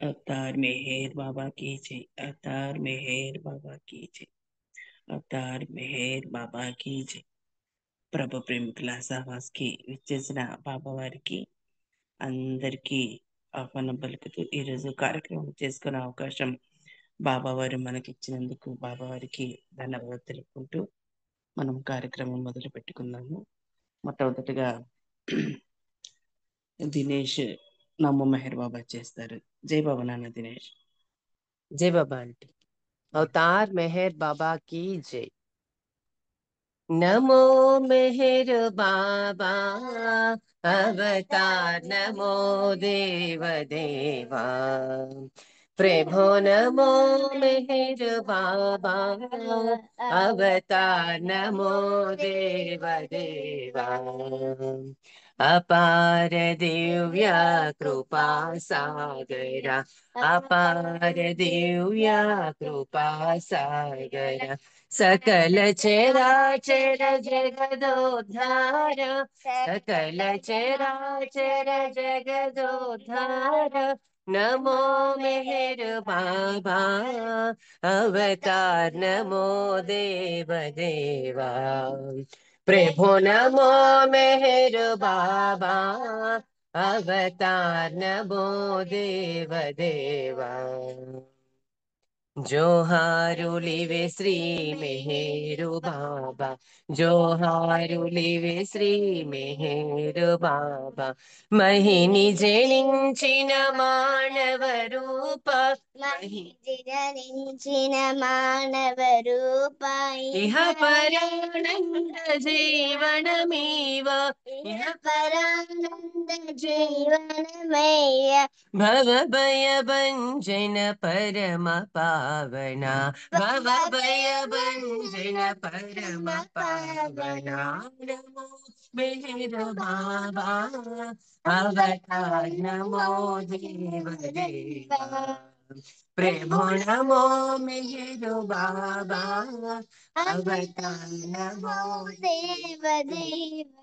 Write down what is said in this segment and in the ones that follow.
अवतार मेहर बाबा की जय। अवतार मेहर बाबा की जय। अवतार मेहर बाबा की जय। ప్రభు ప్రేమికుల సహవాస్కి విచ్చేసిన బాబా వారికి అందరికీ ఆహ్వానం పలుకుతూ ఈరోజు కార్యక్రమం చేసుకునే అవకాశం బాబా వారు మనకి ఇచ్చినందుకు బాబా వారికి ధన్యవాదాలు తెలుపుకుంటూ మనం కార్యక్రమం మొదలు పెట్టుకుందాము. మొట్టమొదటిగా దినేష్ నమో మెహర్ బాబా చేస్తారు. జై బాబా నాన్న దినేష్. जय बाबा आंटी। अवतार मेहर बाबा की जय। नमो मेहर बाबा अवतार, नमो देव देवा प्रभो, नमो मेहर बाबा अवतार, नमो देव देवा अपार दिव्य कृपा सागरा, अपार दिव्य कृपा सागरा सकल चराचर जगदोद्धार, सकल चराचर जगदोद्धार नमो मेहर बाबा अवतार, नमो देव देवा प्रभु, नमो मेहर बाबा अवतार, नमो देव देवा जोहारुलिवे श्री मेहरु बाबा, जोहारुलिवे श्री मेहरु बाबा महिनी जनिंचिन मानव रूप, महिनी जनिंचिन मानव रूप इह परानंद जीवनमेव, इह परानंद जीवनमेव भव भय भंजन परम पावना, भव भय भंजन परम पावना नमो मेहर बाबा अवतार, नमो देव देवा प्रभु, नमो मेहर बाबा अवतार, नमो देव देवा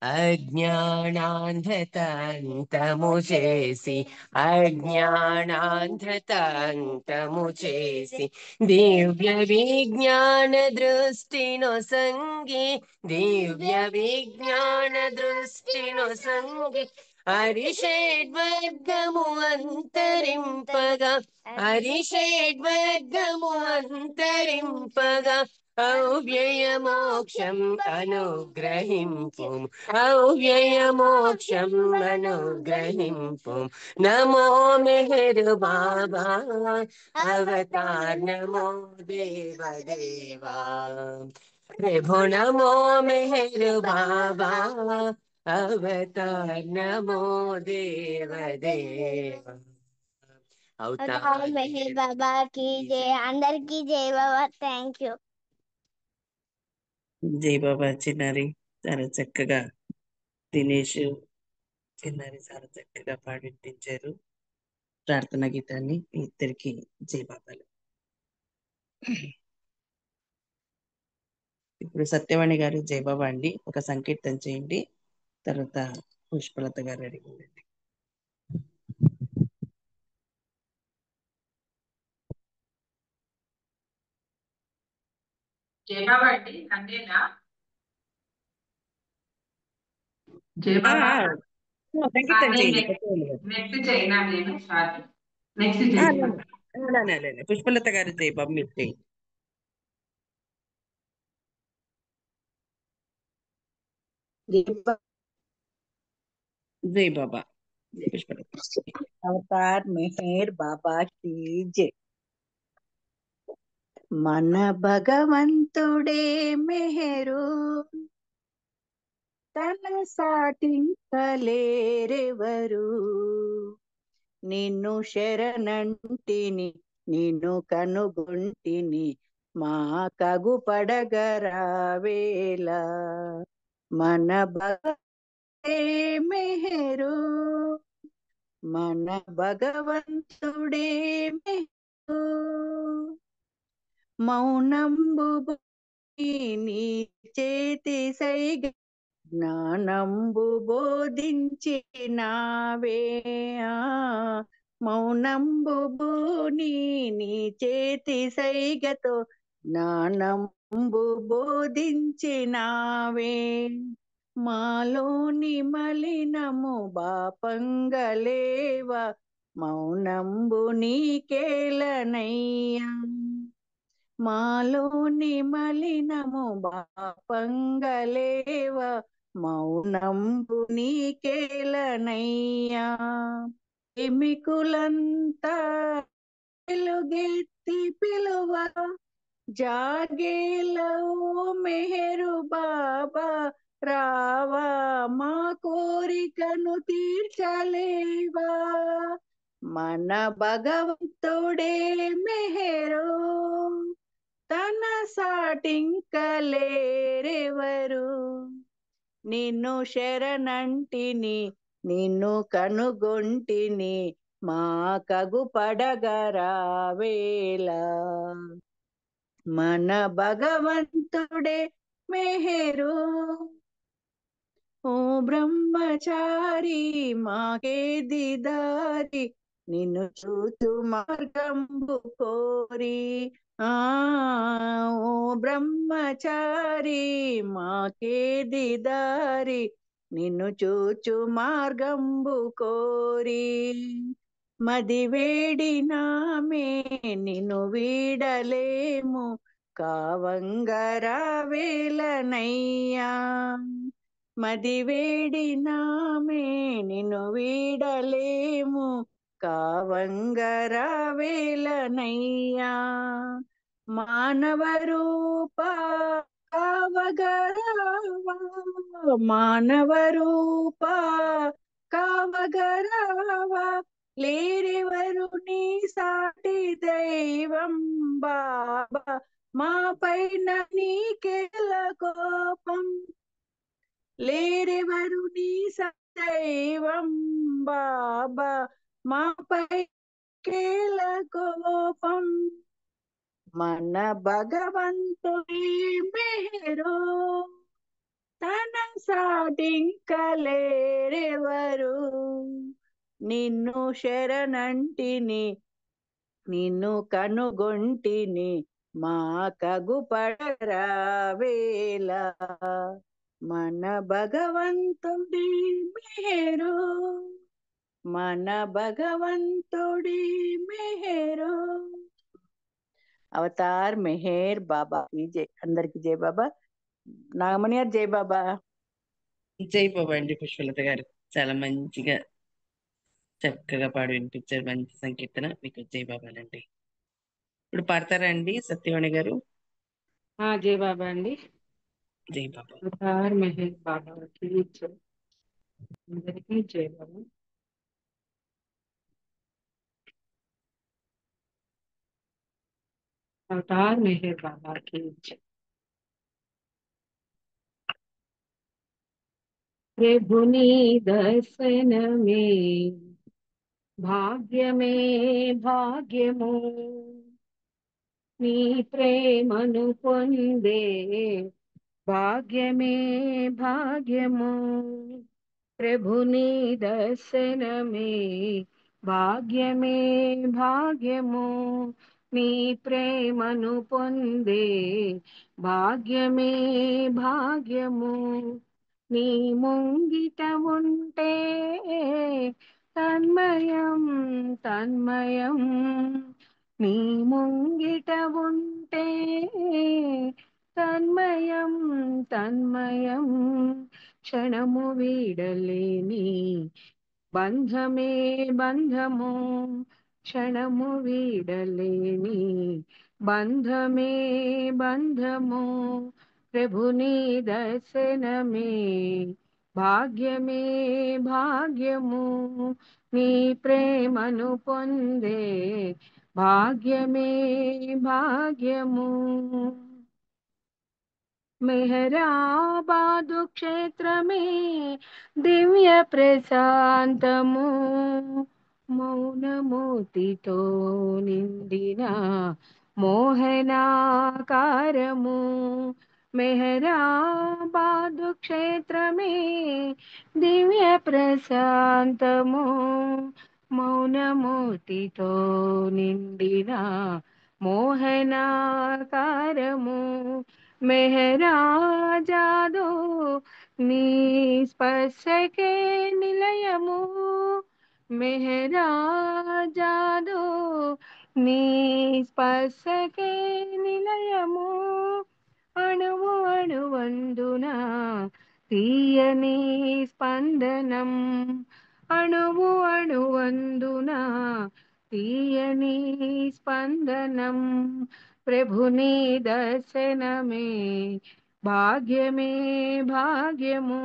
अज्ञानान्धतन्तमुचेसि, अज्ञानान्धतन्तमुचेसि दिव्य विज्ञान दृष्टिनो संगी, दिव्य विज्ञान दृष्टिनो संगी हरिषेड्वर्गमु अंतरिंपगा, हरिषेड्वर्गमु अंतरिंपगा अव्यय मोक्षम् अनुग्रहिंपुम्, अव्यय मोक्षम् अनुग्रहिंपुम् नमो मेहर बाबा अवतार, नमो देव देवा प्रभु, नमो मेहर बाबा अवतार, नमो देव देवा अवतार मेहर बाबा की जय। अंदर की जय बाबा। Thank you. జై బాబా. చిన్నారి చాలా చక్కగా దినేష్ చిన్నారి చాలా చక్కగా పాడించారు ప్రార్థన గీతాన్ని. మీ ఇద్దరికి జై బాబాలు. ఇప్పుడు సత్యవాణి గారు జై బాబా అండి ఒక సంకీర్తన చేయండి. తర్వాత పుష్పలత గారు రెడీ ఉండండి. జై బాబా అండి అందేనా? జై బాబా సంకీర్తన చేయండి. నెక్స్ట్ చైనా నేను స్టార్ట్ నెక్స్ట్ చేస్తాను. పుష్పలత గారు జై బాబా మీరు చేయండి. జై బాబా. పుష్పలత. अवतार मेहर बाबा की जय। मन भगवंतुडे मेहरु तन साटिंकलेरेवरु, నిన్ను శరణంటిని నిన్ను కనుగొంటిని మా కగు పడగరావేళ మన భగవతే మెహరు, మన భగవంతుడే మెహరు మౌనంబు నీ చేతి సైగ జ్ఞానంబు బోధించినావే మౌనంబు బూని నీ చేతి సైగతో జ్ఞానంబు బోధించినావే. మాలోని మలినము బాపంగలేవా, మౌనంబు నీకేలనయ్యా. మాలోని మలినము బాపంగలేవా, మౌనంబు నీకేలనయ్యా. ఎమికులంతా వెలుగెత్తి పిలువ జాగేలవు మెహరు బాబా, రావా మా కోరికను తీర్చలేవా. మన భగవంతుడే మెహరు, తన సాటింకలేరెవరు. నిన్ను శరణంటిని నిన్ను కనుగొంటిని, మా కగు పడగరావేలా. మన భగవంతుడే మెహరు, ఓ బ్రహ్మచారి మాకేది దారి, నిన్ను చూచు మార్గంబు కోరి. ఆ ఓ బ్రహ్మచారి మాకేది దారి, నిన్ను చూచు మార్గంబు కోరి. మది వేడినామే నిన్ను వీడలేము, కావంగరావేలనయ్యా. మది వేడినామే నిన్ను వీడలేము, కావంగరావేలనయ్యా. మానవ రూప కావగరావా, మానవ రూప కావగరావా, లేరెవరు నీ సాటి దైవం బాబా, మా పైన నీకెల కోపం. లేరెవరు నీ దైవం బాబా, మా పైకెల కోపం. మన భగవంతుడి మెహరు, తన సాటింకలేరెవరు. నిన్ను శరణంటిని నిన్ను కనుగొంటిని, మా కగు పడరావేలా. మన భగవంతుడి మెహరు, మన భగవంతుడి మెహరు. అవతార్ మెహర్ బాబా की జై. అందరికి జై బాబా. నాగమణి గారు జై బాబా. జై బాబా అండి పుష్పలత గారు. చాలా మంచిగా చక్కగా పాడి వినిపించారు. మంచి సంకీర్తన. మీకు జై బాబాలండి. ఇప్పుడు పాడతారా అండి సత్యవాణి గారు? జై బాబా అండి. జై బాబా. అవతార్ మెహర్ బాబాకి జై. అందరికీ జై బాబా. అవతార్ మెహర్ బాబాకి జై. प्रभुनी दर्शन में भाग्य में भाग्यमो, नी प्रेमनु పొందే భాగ్యమే భాగ్యము. ప్రభుని దర్శనమే భాగ్యమే భాగ్యము, నీ ప్రేమను పొందే భాగ్యమే భాగ్యము. నీ ముంగిట ఉంటే తన్మయం తన్మయం, నీ ముంగిట ఉంటే తన్మయం తన్మయం. క్షణము వీడలేని బంధమే బంధము, క్షణము వీడలేని బంధమే బంధము. ప్రభుని దర్శనమే భాగ్యమే భాగ్యము, నీ ప్రేమను పొందే భాగ్యమే భాగ్యము. మెహరాబాదు క్షేత్రమే దివ్య ప్రశాంతము, మౌనమూర్తితో నిండిన మోహనాకారము. మెహరాబాదు క్షేత్రమే దివ్య ప్రశాంతము, మౌనమూర్తితో నిండిన మోహనాకారము మెహరాజాదో నీ స్పర్శకే నిలయము మెహరాజాదో నీ స్పర్శకే నిలయము అణువు అణువందున తీయని స్పందనం అణువు అణువందున తీయని స్పందనం ప్రభుని దర్శనమే భాగ్యమే భాగ్యము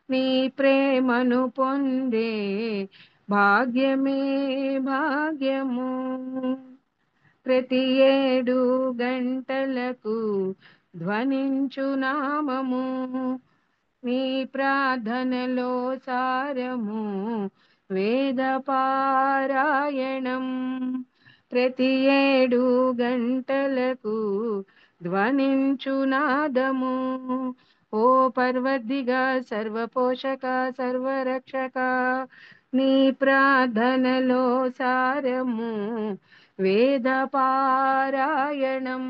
నీ ప్రేమను పొందే భాగ్యమే భాగ్యము ప్రతి 7 గంటలకు ధ్వనించు నామము నీ ప్రార్థనలో సారము వేద పారాయణం ప్రతి 7 గంటలకు ధ్వనించు నాదము ఓ పర్వదిగా సర్వపోషక సర్వరక్షక నీ ప్రార్థనలో సారము వేద పారాయణం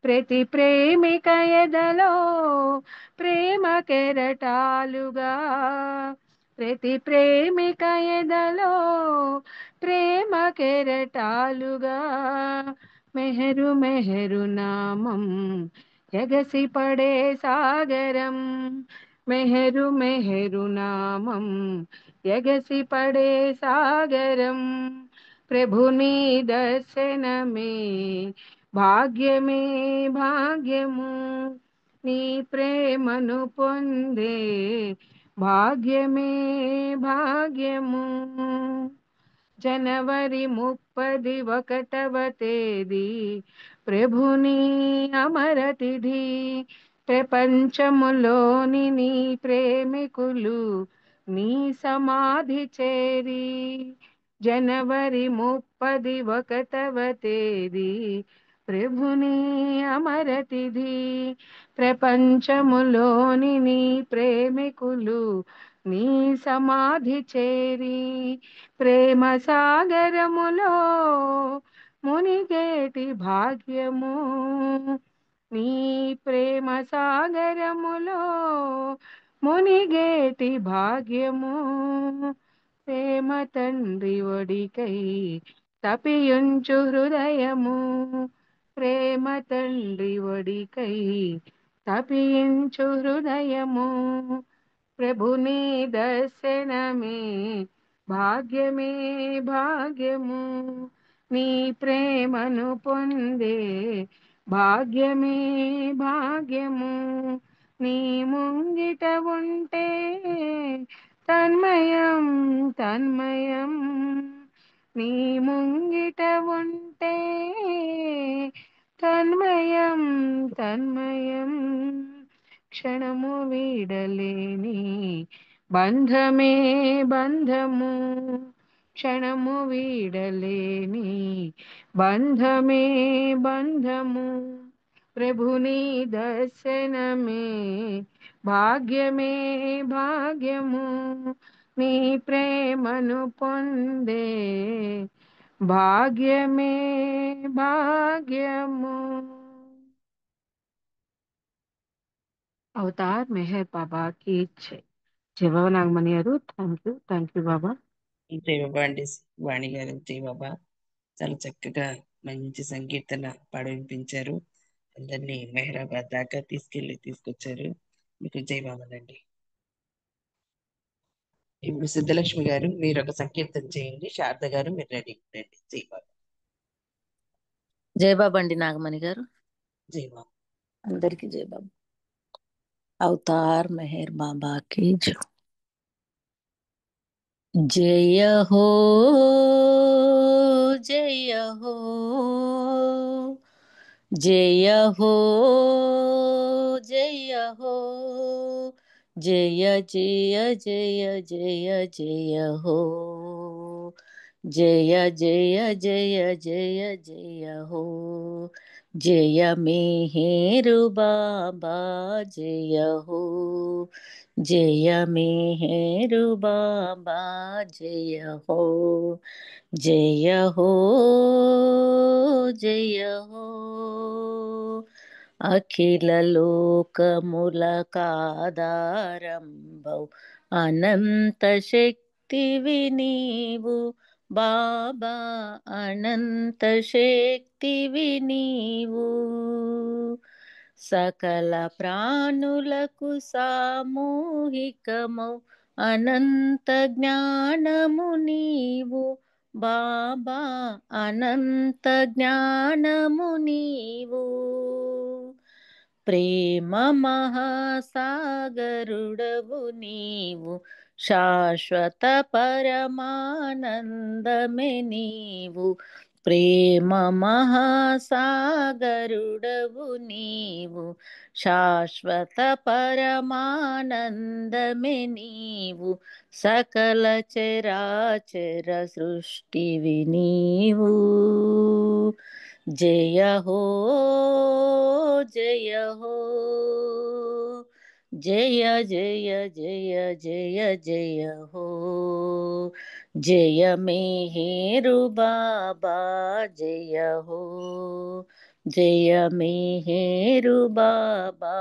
ప్రతి ప్రేమిక ఎదలో ప్రేమ కెరటాలుగా ప్రతి ప్రేమిక ఎదలో ప్రేమ కెరటాలుగా మెహరు మెహరు నామం ఎగసి పడే సాగరం మెహరు మెహరు నామం ఎగసి పడే సాగరం ప్రభుని దర్శనమే భాగ్యమే భాగ్యము నీ ప్రేమను పొందే భాగ్యమే భాగ్యము జనవరి 31వ తేదీ ప్రభుని అమరతిథి ప్రపంచములోని నీ ప్రేమికులు నీ సమాధి చేరి జనవరి 31వ తేదీ ప్రభుని అమరతిథి ప్రపంచములోని నీ ప్రేమికులు నీ సమాధి చేరి ప్రేమ సాగరములో మునిగేటి భాగ్యము నీ ప్రేమ సాగరములో మునిగేటి భాగ్యము ప్రేమ తండ్రి ఒడికై తపియుంచు హృదయము ప్రేమ తండ్రి ఒడికై తపించు హృదయము ప్రభుని దర్శనమే భాగ్యమే భాగ్యము నీ ప్రేమను పొందే భాగ్యమే భాగ్యము నీ ముంగిట ఉంటే తన్మయం తన్మయం నీ ముంగిట ఉంటే తన్మయం తన్మయం క్షణము వీడలేని బంధమే బంధము క్షణము వీడలేని బంధమే బంధము ప్రభుని దర్శనమే భాగ్యమే భాగ్యము నీ ప్రేమను పొందే భాగ్యమే భాగ్యము అవతార్ మెహర్ బాబా की जय జై బాబా నాగమణి గారు థ్యాంక్ యూ బాబా జై బాబా అండి వాణి గారు. జై బాబా. చాలా చక్కగా మంచి సంకీర్తన పాడి వినిపించారు. అందరినీ మెహరాబాద్ దాకా తీసుకొచ్చారు. మీకు జై బాబానండి. ఇప్పుడు సిద్ధలక్ష్మి గారు మీరు ఒక సంకీర్తన చేయండి. శారద గారు మీరు రెడీ రండి. జై బాబా. జై బాబా అండి నాగమణి గారు. జై బాబా. అందరికి జై బాబా. అవతార్ మెహర్ బాబా की जय. जय हो जय हो जय हो जय हो जय जय जय जय जय हो జయ జయ జయ జయ జయ హో జయ మేహేరు బాబా జయ హో జయ మేహేరు బాబా జయ హో జయ హో జయ హో అఖిల లోకములకాధారంభౌ అనంత శక్తివి నీవు బాబా అనంత శక్తివి నీవు సకల ప్రాణులకు సామూహికమౌ అనంత జ్ఞానము నీవు బాబా అనంత జ్ఞానము నీవు ప్రేమ మహాసాగరుడవు నీవు శాశ్వత పరమానందమే నీవు ప్రేమ మహాసాగరుడవు నీవు శాశ్వత పరమానందమే నీవు సకల చరాచర సృష్టివి నీవు జయ హో జయ హో జయ జయ జయ జయ జయ హో జయ మేహేరు బాబా జయ హో జయ మేహేరు బాబా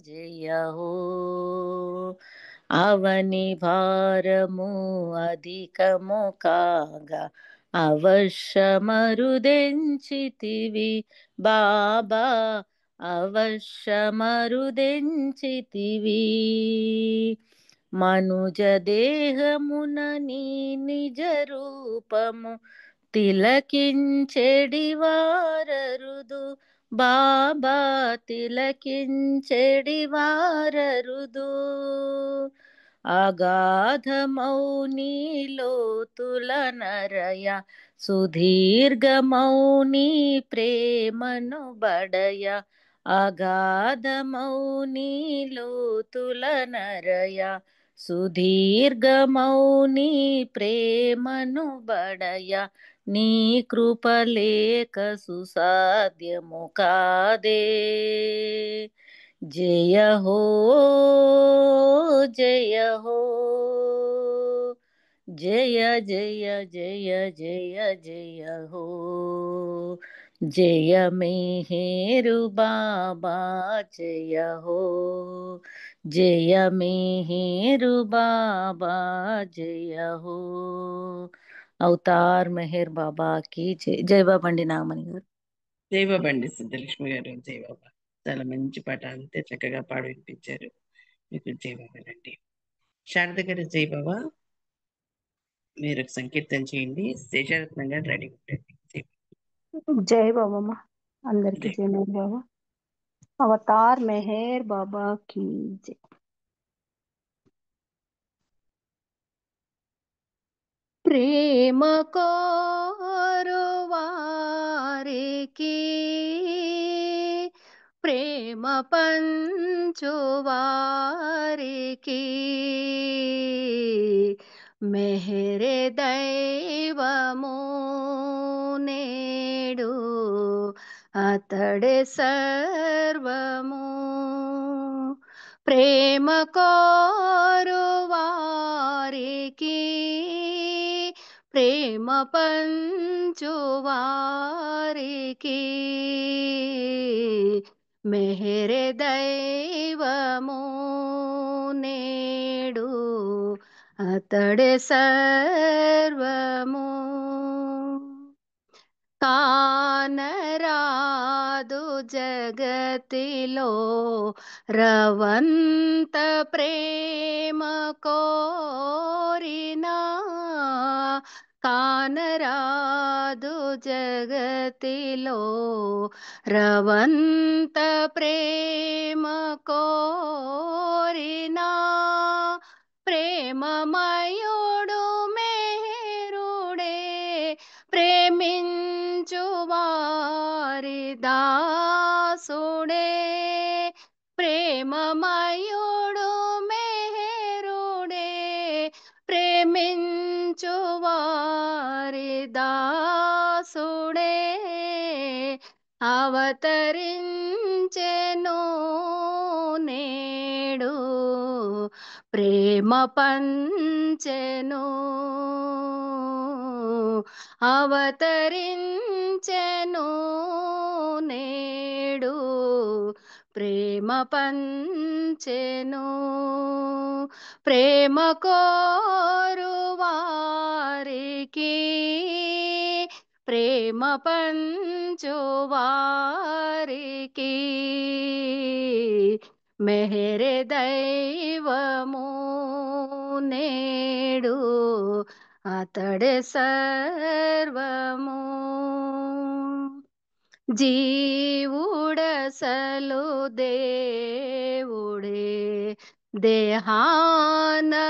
జయ హో అవని భారము అధికము కాగా అవశ్యమరుదెంచితివి బాబా అవశ్యమరుదెంచితివి మనుజ దేహమున నీ నిజ రూపము తిలకించెడి వారరుదు బాబా తిలకించెడి వారరుదు అగాధమౌ నీలోతుల నరయ సుదీర్ఘమౌ నీ ప్రేమను బడయ అగాధమౌ నీలోతుల నరయ సుదీర్ఘమౌ నీ ప్రేమను బడయ నీ కృపలేక సుసాధ్యము కాదే జయ హో జయ హో జయ జయ జయ జయ జయ హో జయ మేహేరు బాబా జయ హో జయ మేహేరు బాబా జయ హో అవతార్ మెహర్ బాబా కి జై జై బాబా అండి నాగమణి గారు జై బాబా అండి సిద్ధలక్ష్మి గారు. జై బాబా. చాలా మంచి పాట, అంతే చక్కగా పాడి వినిపించారు. మీకు జై బాబానండి. శారద గారు జై బాబా. మీరు ఒక సంకీర్తన చేయండి. శేషారత్నం గారు రెడీ ఉంటుంది. జై జై బాబమ్మ అందరికి జై. జై మేర్ బాబా అవతార్ మెహర్ బాబా की जय ప్రేమ కోరువారికి ప్రేమ పంచువారికి మెహరే దైవము నేడు అతడే సర్వము ప్రేమ కోరువారికి ప్రేమ పంచువారికి మెహరే దైవము నేడు అతడే సర్వము కానరాదు జగతిలో రవంత ప్రేమ కోరినా కానరాదు జగతిలో రవంత ప్రేమ కోరినా ప్రేమమయుడు మేరుడే ప్రేమించు వారి దాసుడే ప్రేమమయుడు మెహరుడే ప్రేమించు వారి అవతరించెను నేడు ప్రేమ పంచెను అవతరించెను నేడు ప్రేమ పంచెను ప్రేమ కోరు వారికి ప్రేమ పంచు వారికి మెహరే దైవము నేడు అతడే సర్వము జీవుడసలు దేవుడే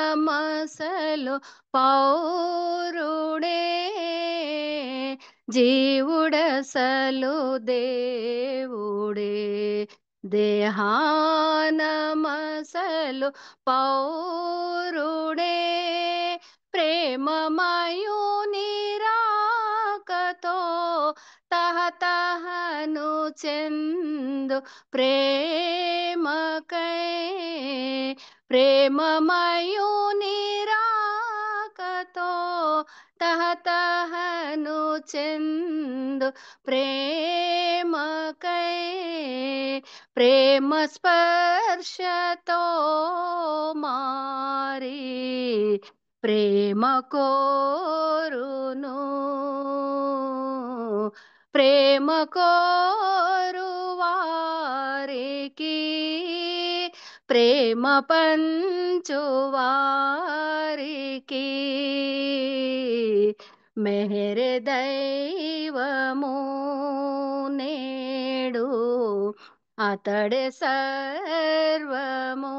దేహానమసలు పౌరుడే జీవుడసలు దేవుడే దేహానమసలు పౌరుడే ప్రేమమయుని రాకతో తహతహను చెందు ప్రేమకై ప్రేమమయుని రాకతో తహతహను చెందు ప్రేమకై ప్రేమ స్పర్శతో మారి ప్రేమ కోరును ప్రేమ కోరు వారికి ప్రేమ పంచు వారికి మెహరే దైవము నేడు అతడే సర్వము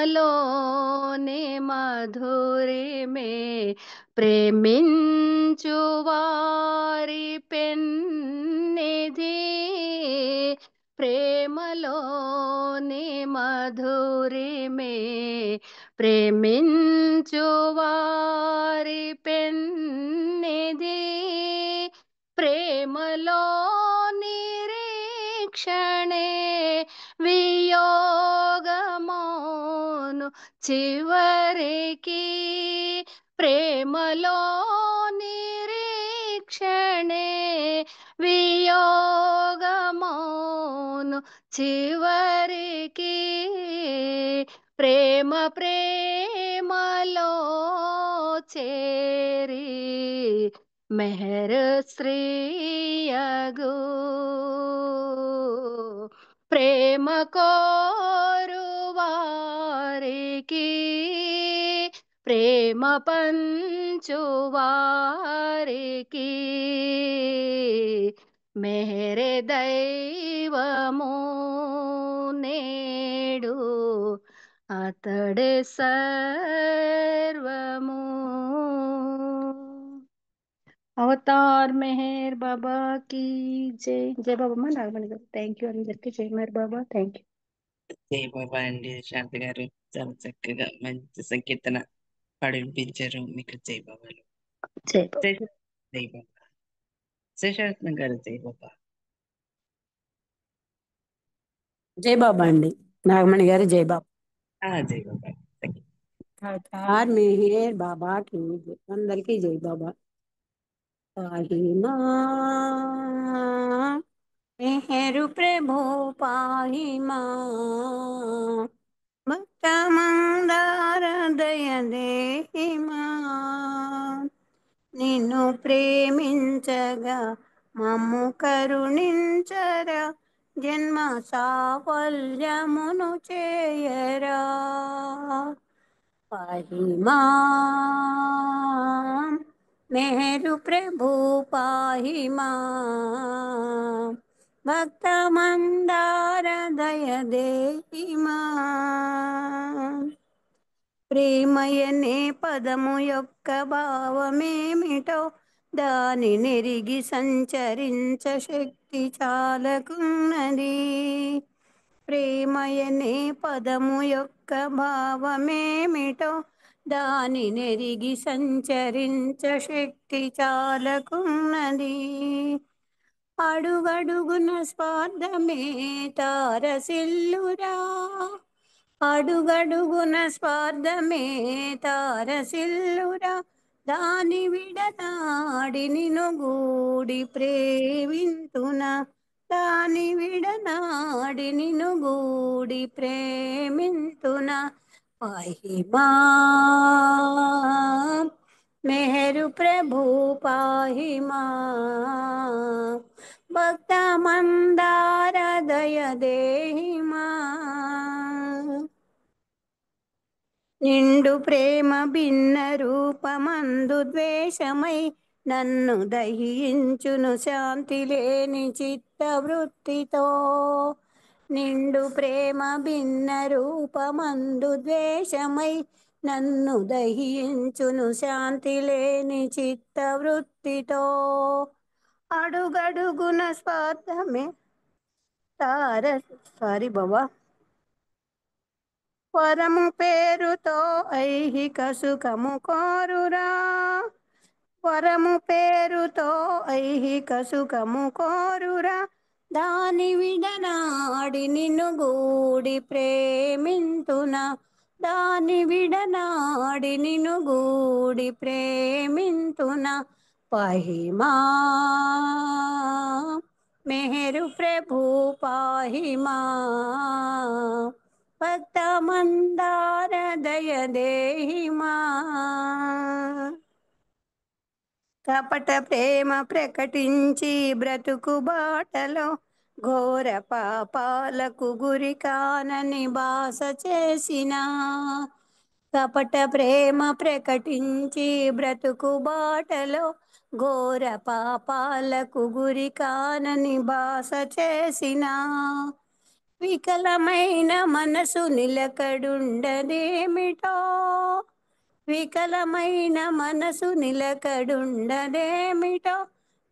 ప్రేమలోని మధురిమే ప్రేమించు వారి పెన్నిధి ప్రేమలోని మధురిమే ప్రేమించు వారి పెన్నిధి ప్రేమలో నిరీక్షణే వియోగమోను చివరికి ప్రేమలో నిరీక్షణే వియోగమోను చివరికి ప్రేమ ప్రేమలో చేరి మెహర్ శ్రీయగు ప్రేమ కోరు వారికి ప్రేమ పంచు వారికి మెహరే దైవము నేడు అతడే సర్వము అవతార్ మెహర్ బాబా की జై జై బాబా నాగమణి గారు థ్యాంక్ యూ అందరికి జై మెహర్ బాబా థ్యాంక్ యూ జై బాబా అండి శాంతి గారు చాలా చక్కగా మంచి సంకీర్తన పాడిపించారు మీకు జై బాబాలు జై బాబా జై బాబా శేషరత్నం గారు జై బాబా జై బాబా అండి నాగమణి గారు జై బాబా జై బాబా అవతార్ మెహర్ బాబా కి జై. అందరికీ జై బాబా పాహిమా మెహరు ప్రభు పాహిమా భక్త మందార దయ దేహిమా నిన్ను ప్రేమించగా మమ్ము కరుణించరా జన్మ సాఫల్యమును చేయరా పాహిమా మెహరు ప్రభు పాహిమా భక్త మందార దయ దేహిమా ప్రేమయనే పదము యొక్క భావమేమిటో దాని నెరిగి సంచరించ శక్తి చాలకున్నది ప్రేమయనే పదము యొక్క భావమేమిటో దాని నెరిగి సంచరించ శక్తి చాలకున్నది. అడుగడుగున స్వార్థమే తారసిల్లురా, అడుగడుగున స్వార్థమే తారసిల్లురా. దాని విడనాడి నిను గూడి ప్రేమింతున, దాని విడనాడి నిను గూడి ప్రేమింతున. పాహిమా మెహరు ప్రభు పాహిమా, భక్త మందార దయ దేహిమా. నిండు ప్రేమ భిన్న రూపమందు ద్వేషమై నన్ను దహించును శాంతి లేని చిత్తవృత్తితో. నిండు ప్రేమ భిన్న రూపమందు ద్వేషమై నన్ను దహించును శాంతి లేని చిత్తవృత్తితో. అడుగడుగున స్వార్థమే తార సారీ బాబా, వరము పేరుతో ఐహిక సుఖము కోరురా, వరము పేరుతో ఐహిక సుఖము కోరురా. దాని విడనాడి నిన్ను గూడి ప్రేమింతున, దాని విడనాడి నిన్ను గూడి ప్రేమింతున. పాహిమా మెహరు ప్రభు పాహిమా, భక్త మందార దయ దేహిమా. కపట ప్రేమ ప్రకటించి బ్రతుకు బాటలో ఘోర పాపాలకు గురి కానని బాస చేసిన, కపట ప్రేమ ప్రకటించి బ్రతుకు బాటలో ఘోర పాపాలకు గురి కానని బాస చేసిన. వికలమైన మనసు నిలకడుండదేమిటో, వికలమైన మనసు నిలకడుండదేమిటో.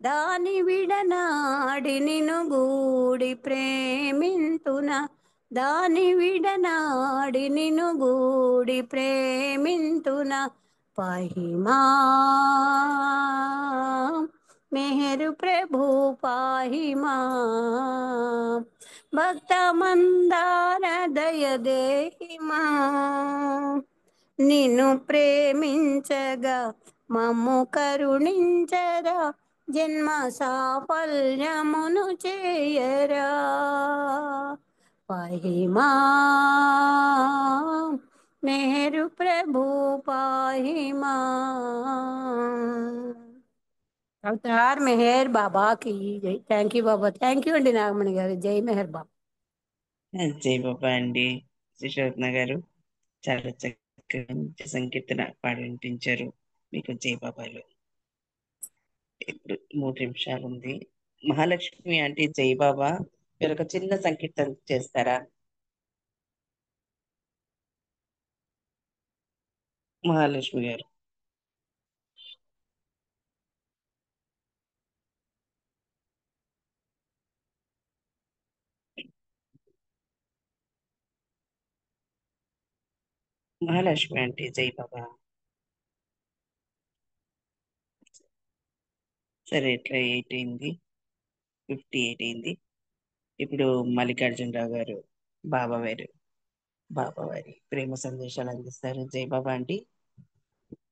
దాని విడనాడి నిను గూడి ప్రేమింతున, దాని విడనాడి నిను గూడి ప్రేమింతున. పాహిమా మెహరు ప్రభు పాహిమా, భక్త మందార దయ దేహిమా. నిన్ను ప్రేమించగా మమ్ము కరుణించరా, జన్మ సాఫల్యమును చేయరా. పాహిమా మెహరు ప్రభు పాహిమా. అవతార్ మెహర్ బాబాకి జై. Thank you Baba, thank you అండి నాగమణి గారు. జై మెహర్ బాబా. జై బాబా అండి. శ్రీరత్న గారు చాలా చక్కగా మంచి సంకీర్తన పాడి వినిపించారు. మీకు జై బాబాలు. ఇప్పుడు 3 నిమిషాలు ఉంది. మహాలక్ష్మి ఆంటీ జై బాబా, మీరు ఒక చిన్న సంకీర్తన చేస్తారా? మహాలక్ష్మి గారు. మహాలక్ష్మి ఆంటీ జై బాబా. సరే, ఇట్లా 8 అయింది, 58 అయింది. ఇప్పుడు మల్లికార్జునరావు గారు బాబావారి ప్రేమ సందేశాలు అందిస్తారు. జై బాబా ఆంటీ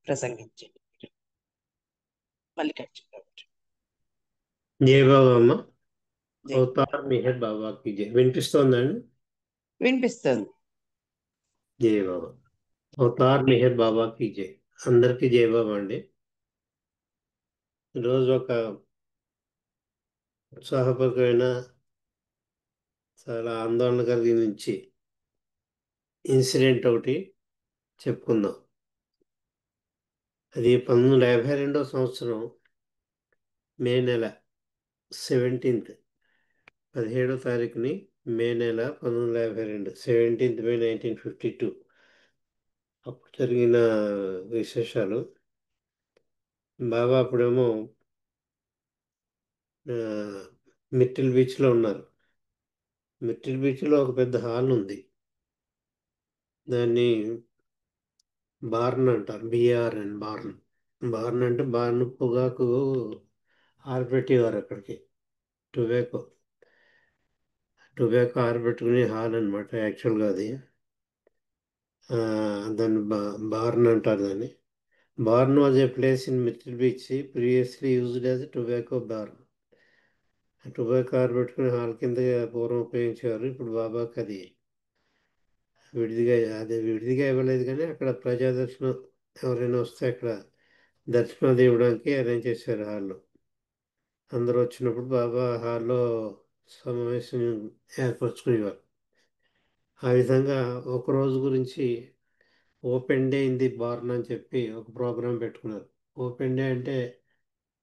ప్రసంగించండి. మల్లికార్జునరావు గారు. జై బాబా అమ్మ. జై. అవతార్ మెహర్ బాబాకి జై. వినిపిస్తోందండి? వినిపిస్తుంది. జై బాబా. అవతార్ మెహర్ బాబాకి జై. అందరికీ జై బాబా అండి. ఈరోజు ఒక ఉత్సాహపరమైన, చాలా ఆందోళన కలిగించి ఇన్సిడెంట్ ఒకటి చెప్పుకుందాం. అది 1952 సంవత్సరం మే నెల 17th 17వ తారీఖుని, మే నెల 1952, 17th May 1952 అప్పుడు జరిగిన విశేషాలు. బాబా అప్పుడేమో మిట్టిల్ బీచ్లో ఉన్నారు. మిట్టిల్ బీచ్లో ఒక పెద్ద హాల్ ఉంది. దాన్ని బార్న్ అంటారు, బిఆర్ఎన్, బార్న్. బార్న్ అంటే బార్న్ పొగాకు ఆరబెట్టేవారు అక్కడికి. టొబాకో ఆరబెట్టుకునే హాల్ అనమాట యాక్చువల్గా అది. దాన్ని బార్న్ అంటారు దాన్ని. Barn was a place in Myrtle Beach previously used as tobacco barn. Tobacco ఆరబెట్టుకునే హాల్ కింద పూర్వం ఉపయోగించేవారు. ఇప్పుడు బాబాకి అది విడిదిగా ఇవ్వలేదు, కానీ అక్కడ ప్రజాదర్శనం ఎవరైనా వస్తే అక్కడ దర్శనాలు ఇవ్వడానికి అరేంజ్ చేశారు హాల్లో. అందరూ వచ్చినప్పుడు బాబా హాల్లో సమావేశం ఏర్పరచుకునేవారు. ఆ విధంగా ఒక రోజు గురించి open day in the born అని చెప్పి ఒక ప్రోగ్రాం పెట్టుకున్నారు. ఓపెన్ డే అంటే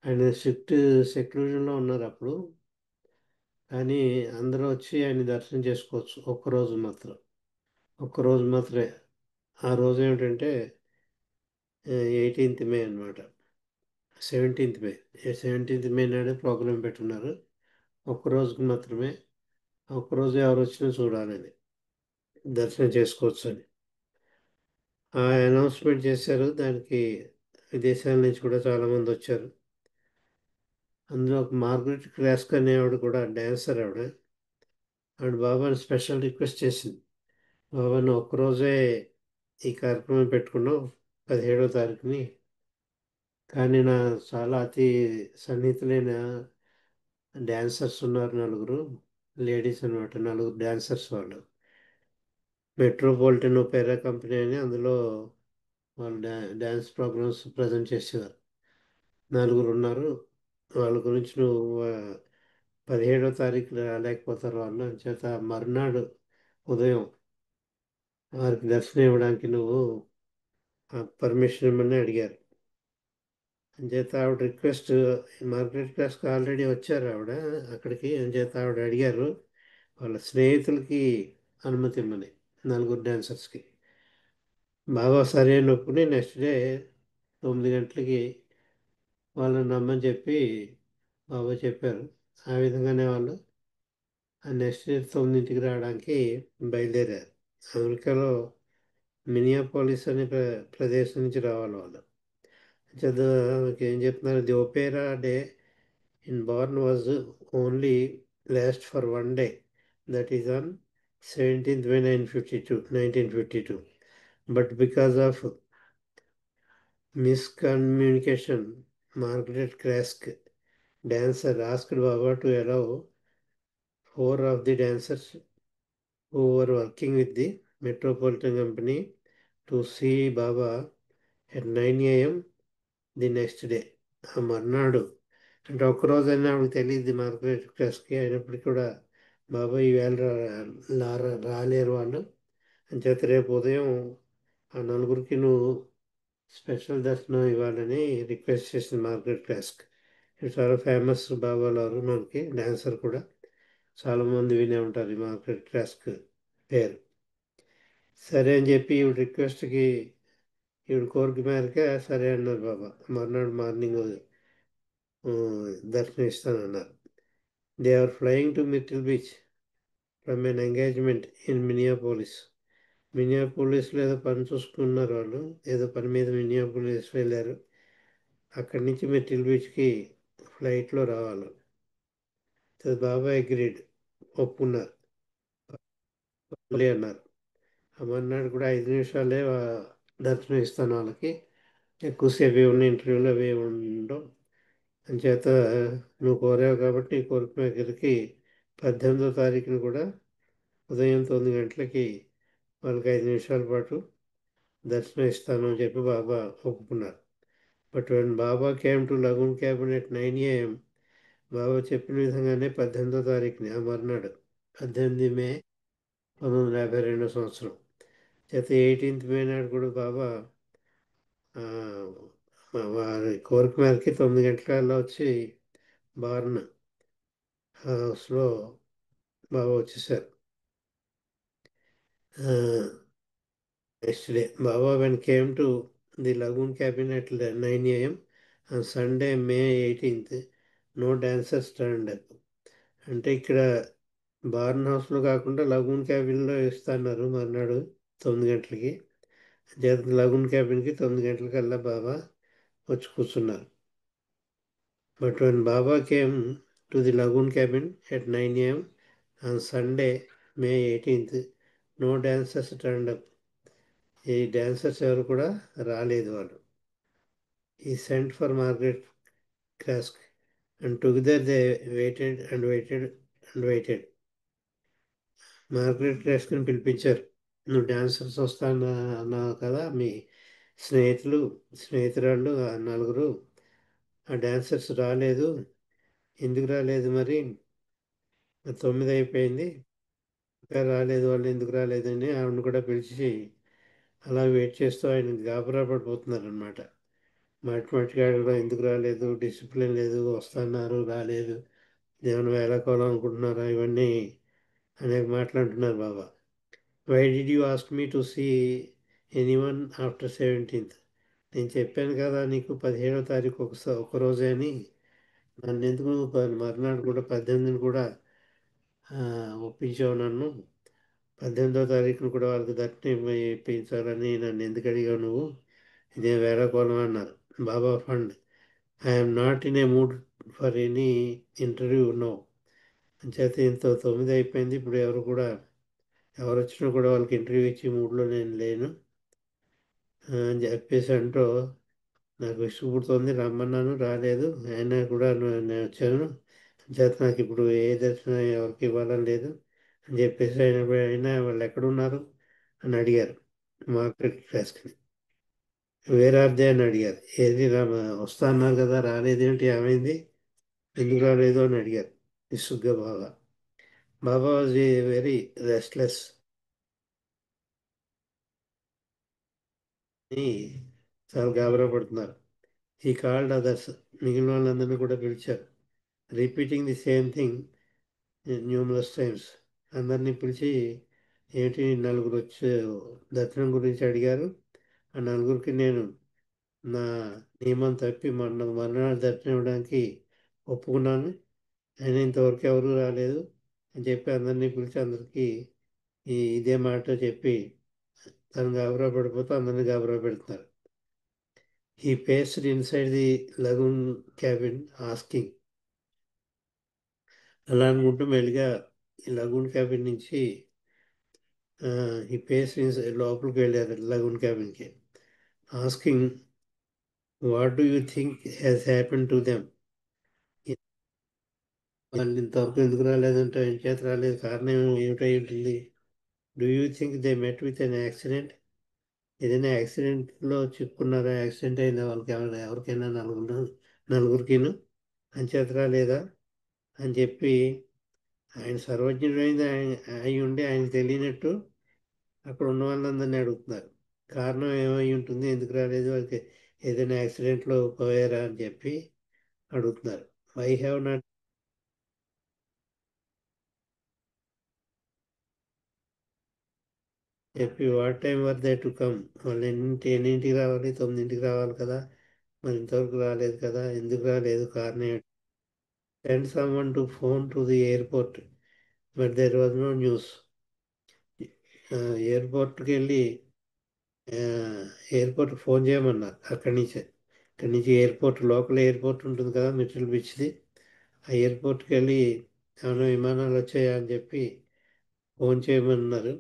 ఆయన స్ట్రిక్ట్ సెక్లూజన్లో ఉన్నారు అప్పుడు, కానీ అందరూ వచ్చి ఆయన దర్శనం చేసుకోవచ్చు ఒక్కరోజు మాత్రమే. ఆ రోజు ఏమిటంటే 18th మే అనమాట. 17th మే నాడే ప్రోగ్రాం పెట్టుకున్నారు. ఒక్కరోజుకి మాత్రమే, ఒక్కరోజు ఎవరు వచ్చినా చూడాలని, దర్శనం చేసుకోవచ్చు అని ఆ అనౌన్స్మెంట్ చేశారు. దానికి విదేశాల నుంచి కూడా చాలామంది వచ్చారు. అందులో ఒక మార్గరెట్ క్లాస్క్ అనే ఆవిడ కూడా డ్యాన్సర్. ఆవిడ బాబాని స్పెషల్ రిక్వెస్ట్ చేసింది, బాబాను ఒక్కరోజే ఈ కార్యక్రమం పెట్టుకున్నాం 17వ తారీఖుని, కానీ నా చాలా అతి సన్నిహితులైన డాన్సర్స్ ఉన్నారు, 4 లేడీస్ అనమాట, 4 డాన్సర్స్. వాళ్ళు మెట్రోపాలిటన్ ఒపేరా కంపెనీ అని అందులో వాళ్ళు డ్యాన్స్ ప్రోగ్రామ్స్ ప్రజెంట్ చేసేవారు. 4 ఉన్నారు. వాళ్ళ గురించి నువ్వు 17వ తారీఖు రాలేకపోతారు వాళ్ళు, అంచేత మర్నాడు ఉదయం వారికి దర్శనం ఇవ్వడానికి నువ్వు పర్మిషన్ ఇవ్వమని అడిగారు. అంచేత ఆవిడ రిక్వెస్ట్, మార్గరెట్ క్లాస్కి ఆల్రెడీ వచ్చారు ఆవిడ అక్కడికి. అంచేత ఆవిడ అడిగారు వాళ్ళ స్నేహితులకి అనుమతి ఇవ్వమని, 4 డాన్సర్స్కి. బాబా సరే అని ఒప్పుకుని నెక్స్ట్ డే 9 గంటలకి వాళ్ళని రమ్మని చెప్పి బాబా చెప్పారు. ఆ విధంగానే వాళ్ళు నెక్స్ట్ డే 9ంటికి రావడానికి బయలుదేరారు. అమెరికాలో మినియాపోలిస్ అనే ప్రదేశం నుంచి రావాలి వాళ్ళు. ఏం చెప్తున్నారు, the Opera day in Barn was only last for one day, that is on 17th May 1952. But because of miscommunication, Margaret Krask, dancer, asked Baba to allow 4 of the dancers who were working with the Metropolitan Company to see Baba at 9 a.m. The next day. ఆ మర్నాడు అంటే ఒక్కరోజైనా ఆవిడకి తెలియదు Margaret క్లాస్కి. అయినప్పటికీ కూడా బాబా ఈవేళ రాలేరు వాళ్ళు, అంచేత రేపు ఉదయం ఆ 4గురికి నువ్వు స్పెషల్ దర్శనం ఇవ్వాలని రిక్వెస్ట్ చేసింది మార్గరెట్ క్లాస్క్. ఇది చాలా ఫేమస్ బాబాలు మనకి, డాన్సర్ కూడా. చాలామంది వినే ఉంటారు ఈ మార్గరెట్ క్లాస్క్ పేరు. సరే అని చెప్పి ఈవిడ రిక్వెస్ట్కి, ఈవిడ కోరిక మేరకే సరే అన్నారు బాబా. మర్నాడు మార్నింగ్ దర్శనం ఇస్తానన్నారు. They are flying to Myrtle Beach from an engagement in మినియాపోలిస్లో ఏదో పని చూసుకున్నారు వాళ్ళు, ఏదో పని మీద మినియాపోలిస్ వెళ్ళారు. అక్కడి నుంచి మిటిల్ బీచ్కి ఫ్లైట్లో రావాలి. బాబా అగ్రీడ్, ఒప్పుకున్నారు అన్నారు. అమర్నాడు కూడా 5 నిమిషాలే దర్శనం ఇస్తాను వాళ్ళకి, ఎక్కువసేపు ఏమన్నా ఇంటర్వ్యూలు అవి ఉండవు. అంచేత నువ్వు కోరావు కాబట్టి నీ కోరిక మేరకి 18వ తారీఖున కూడా ఉదయం 9 గంటలకి వాళ్ళకి 5 నిమిషాల పాటు దర్శనం ఇస్తాను అని చెప్పి బాబా ఒప్పుకున్నారు. But when Baba came to lagoon cabin at 9 a.m. బాబా చెప్పిన విధంగానే 18వ తారీఖుని, ఆ మర్నాడు 18 మే 1952 సంవత్సరం చేత 18th మే నాడు కూడా బాబా వారి కోరిక మేరకి 9 గంటలల్లో వచ్చి బార్న్ హౌస్లో బాబా వచ్చేసారు. Next day Baba when came to the lagoon cabin at 9 a.m. on Sunday, May 18th, no dancers turned up. అంటే ఇక్కడ బార్న్ హౌస్లో కాకుండా లగూన్ క్యాబిన్లో ఇస్తున్నారు మర్నాడు 9 గంటలకి. లగూన్ క్యాబిన్కి 9 గంటలకల్లా బాబా వచ్చి కూర్చున్నారు. But when Baba came to the lagoon cabin at 9 a.m. on Sunday, May 18th, no dancers turned up. ఈ డాన్సర్స్ ఎవరు కూడా రాలేదు వాళ్ళు. He sent for Margaret Craske and together they waited and waited and waited. Margaret క్రాస్క్ని పిలిపించారు. నువ్వు dancers వస్తాను అన్నావు కదా, మీ స్నేహితురాళ్ళు 4 ఆ డాన్సర్స్ రాలేదు, ఎందుకు రాలేదు మరి, 9 అయిపోయింది ఇంకా రాలేదు, వాళ్ళు ఎందుకు రాలేదని ఆవిడని కూడా పిలిచి అలా వెయిట్ చేస్తూ ఆయన గాబరా పడిపోతున్నారు అనమాట. మాటిమాటిగా కూడా ఎందుకు రాలేదు, డిసిప్లిన్ లేదు, వస్తున్నారు రాలేదు, ఏమైనా వేళాకోళం అనుకుంటున్నారా, ఇవన్నీ అనేక మాట్లాడుతున్నారు Baba. Why did you ask me to see anyone after 17th? నేను చెప్పాను కదా నీకు 17వ తారీఖు ఒకరోజే అని. నన్ను ఎందుకు మర్నాడు కూడా 18ని కూడా ఒప్పించావు నన్ను. 18వ తారీఖున కూడా వాళ్ళకి దర్శనం ఇప్పించాలని నన్ను ఎందుకు అడిగావు నువ్వు, ఇదే వేళాకోళం అన్నారు. Baba phoned I'm not in a mood for any interview no. అంచేత ఇంత 9 అయిపోయింది, ఇప్పుడు ఎవరు వచ్చినా కూడా వాళ్ళకి ఇంటర్వ్యూ ఇచ్చి మూడ్లో నేను లేను అని చెప్పేసి అంటూ నాకు విసుగుపుడుతోంది, రమ్మన్నాను రాలేదు, అయినా కూడా నేను వచ్చాను, చేత నాకు ఇప్పుడు ఏ దర్శనం ఎవరికి ఇవ్వాలని లేదు అని చెప్పేసి అయినా వాళ్ళు ఎక్కడున్నారు అని అడిగారు. మార్కెట్ క్లాస్కి వేరార్దే అని అడిగారు. ఏది వస్తా అన్నారు కదా రాలేదేంటి, ఏమైంది, ఎందుకు రాలేదు అని అడిగారు విసుగ్గా. బాబా వాజ్ వెరీ రెస్ట్లెస్ అని చాలా గాబరా పడుతున్నారు. ఈ కాల్డ్ అదర్స్, మిగిలిన వాళ్ళందరినీ కూడా పిలిచారు. Repeating the same thing numerous times. అందరినీ పిలిచి ఏంటి 4 వచ్చి దర్శనం గురించి అడిగారు, ఆ 4కి నేను నా నియమం తప్పి మర్నాడు దర్శనం ఇవ్వడానికి ఒప్పుకున్నాను, అయినా ఇంతవరకు ఎవరు రాలేదు అని చెప్పి అందరినీ పిలిచి అందరికీ ఇదే మాట చెప్పి తను గాబరా పడిపోతూ అందరినీ గాబరా పెడుతున్నారు. He paced inside the lagoon cabin asking. అలా అనుకుంటూ మెల్లిగా ఈ లగూన్ క్యాబిన్ నుంచి ఈ పేస్డ్ లోపలికి వెళ్ళారు లగూన్ క్యాబిన్కి. Asking what do you think has happen to them. వాళ్ళు ఇంతవరకు ఎందుకు రాలేదంటే ఏం చేత రాలేదు, కారణం ఏమిటై ఉంటుంది. Do you think they met with an accident. ఏదైనా యాక్సిడెంట్లో చిక్కున్నారా, యాక్సిడెంట్ అయిందా వాళ్ళకి ఎవరికైనా నలుగురికిను అంచేత రాలేదా అని చెప్పి ఆయన సర్వజ్ఞుడైంది అయి ఉండి ఆయన తెలియనట్టు అక్కడ ఉన్న వాళ్ళందరినీ అడుగుతున్నారు. కారణం ఏమై ఉంటుంది, ఎందుకు రాలేదు, వాళ్ళకి ఏదైనా యాక్సిడెంట్లో పోయారా అని చెప్పి అడుగుతున్నారు. ఐ హ్యావ్ నాట్ చెప్పి what time were they to come. వాళ్ళు ఎన్నింటికి రావాలి, 9ంటికి రావాలి కదా, మరి ఇంతవరకు రాలేదు కదా, ఎందుకు రాలేదు, కారణం ఏంటి. Send someone to phone to the airport but there was no news. ఎయిర్పోర్ట్కి వెళ్ళి ఎయిర్పోర్ట్కి ఫోన్ చేయమన్నారు. ఇక్కడి నుంచి ఎయిర్పోర్ట్, లోకల్ ఎయిర్పోర్ట్ ఉంటుంది కదా మిర్చిల్ బీచ్ది, ఆ ఎయిర్పోర్ట్కి వెళ్ళి ఏమైనా విమానాలు వచ్చాయా అని చెప్పి ఫోన్ చేయమన్నారు.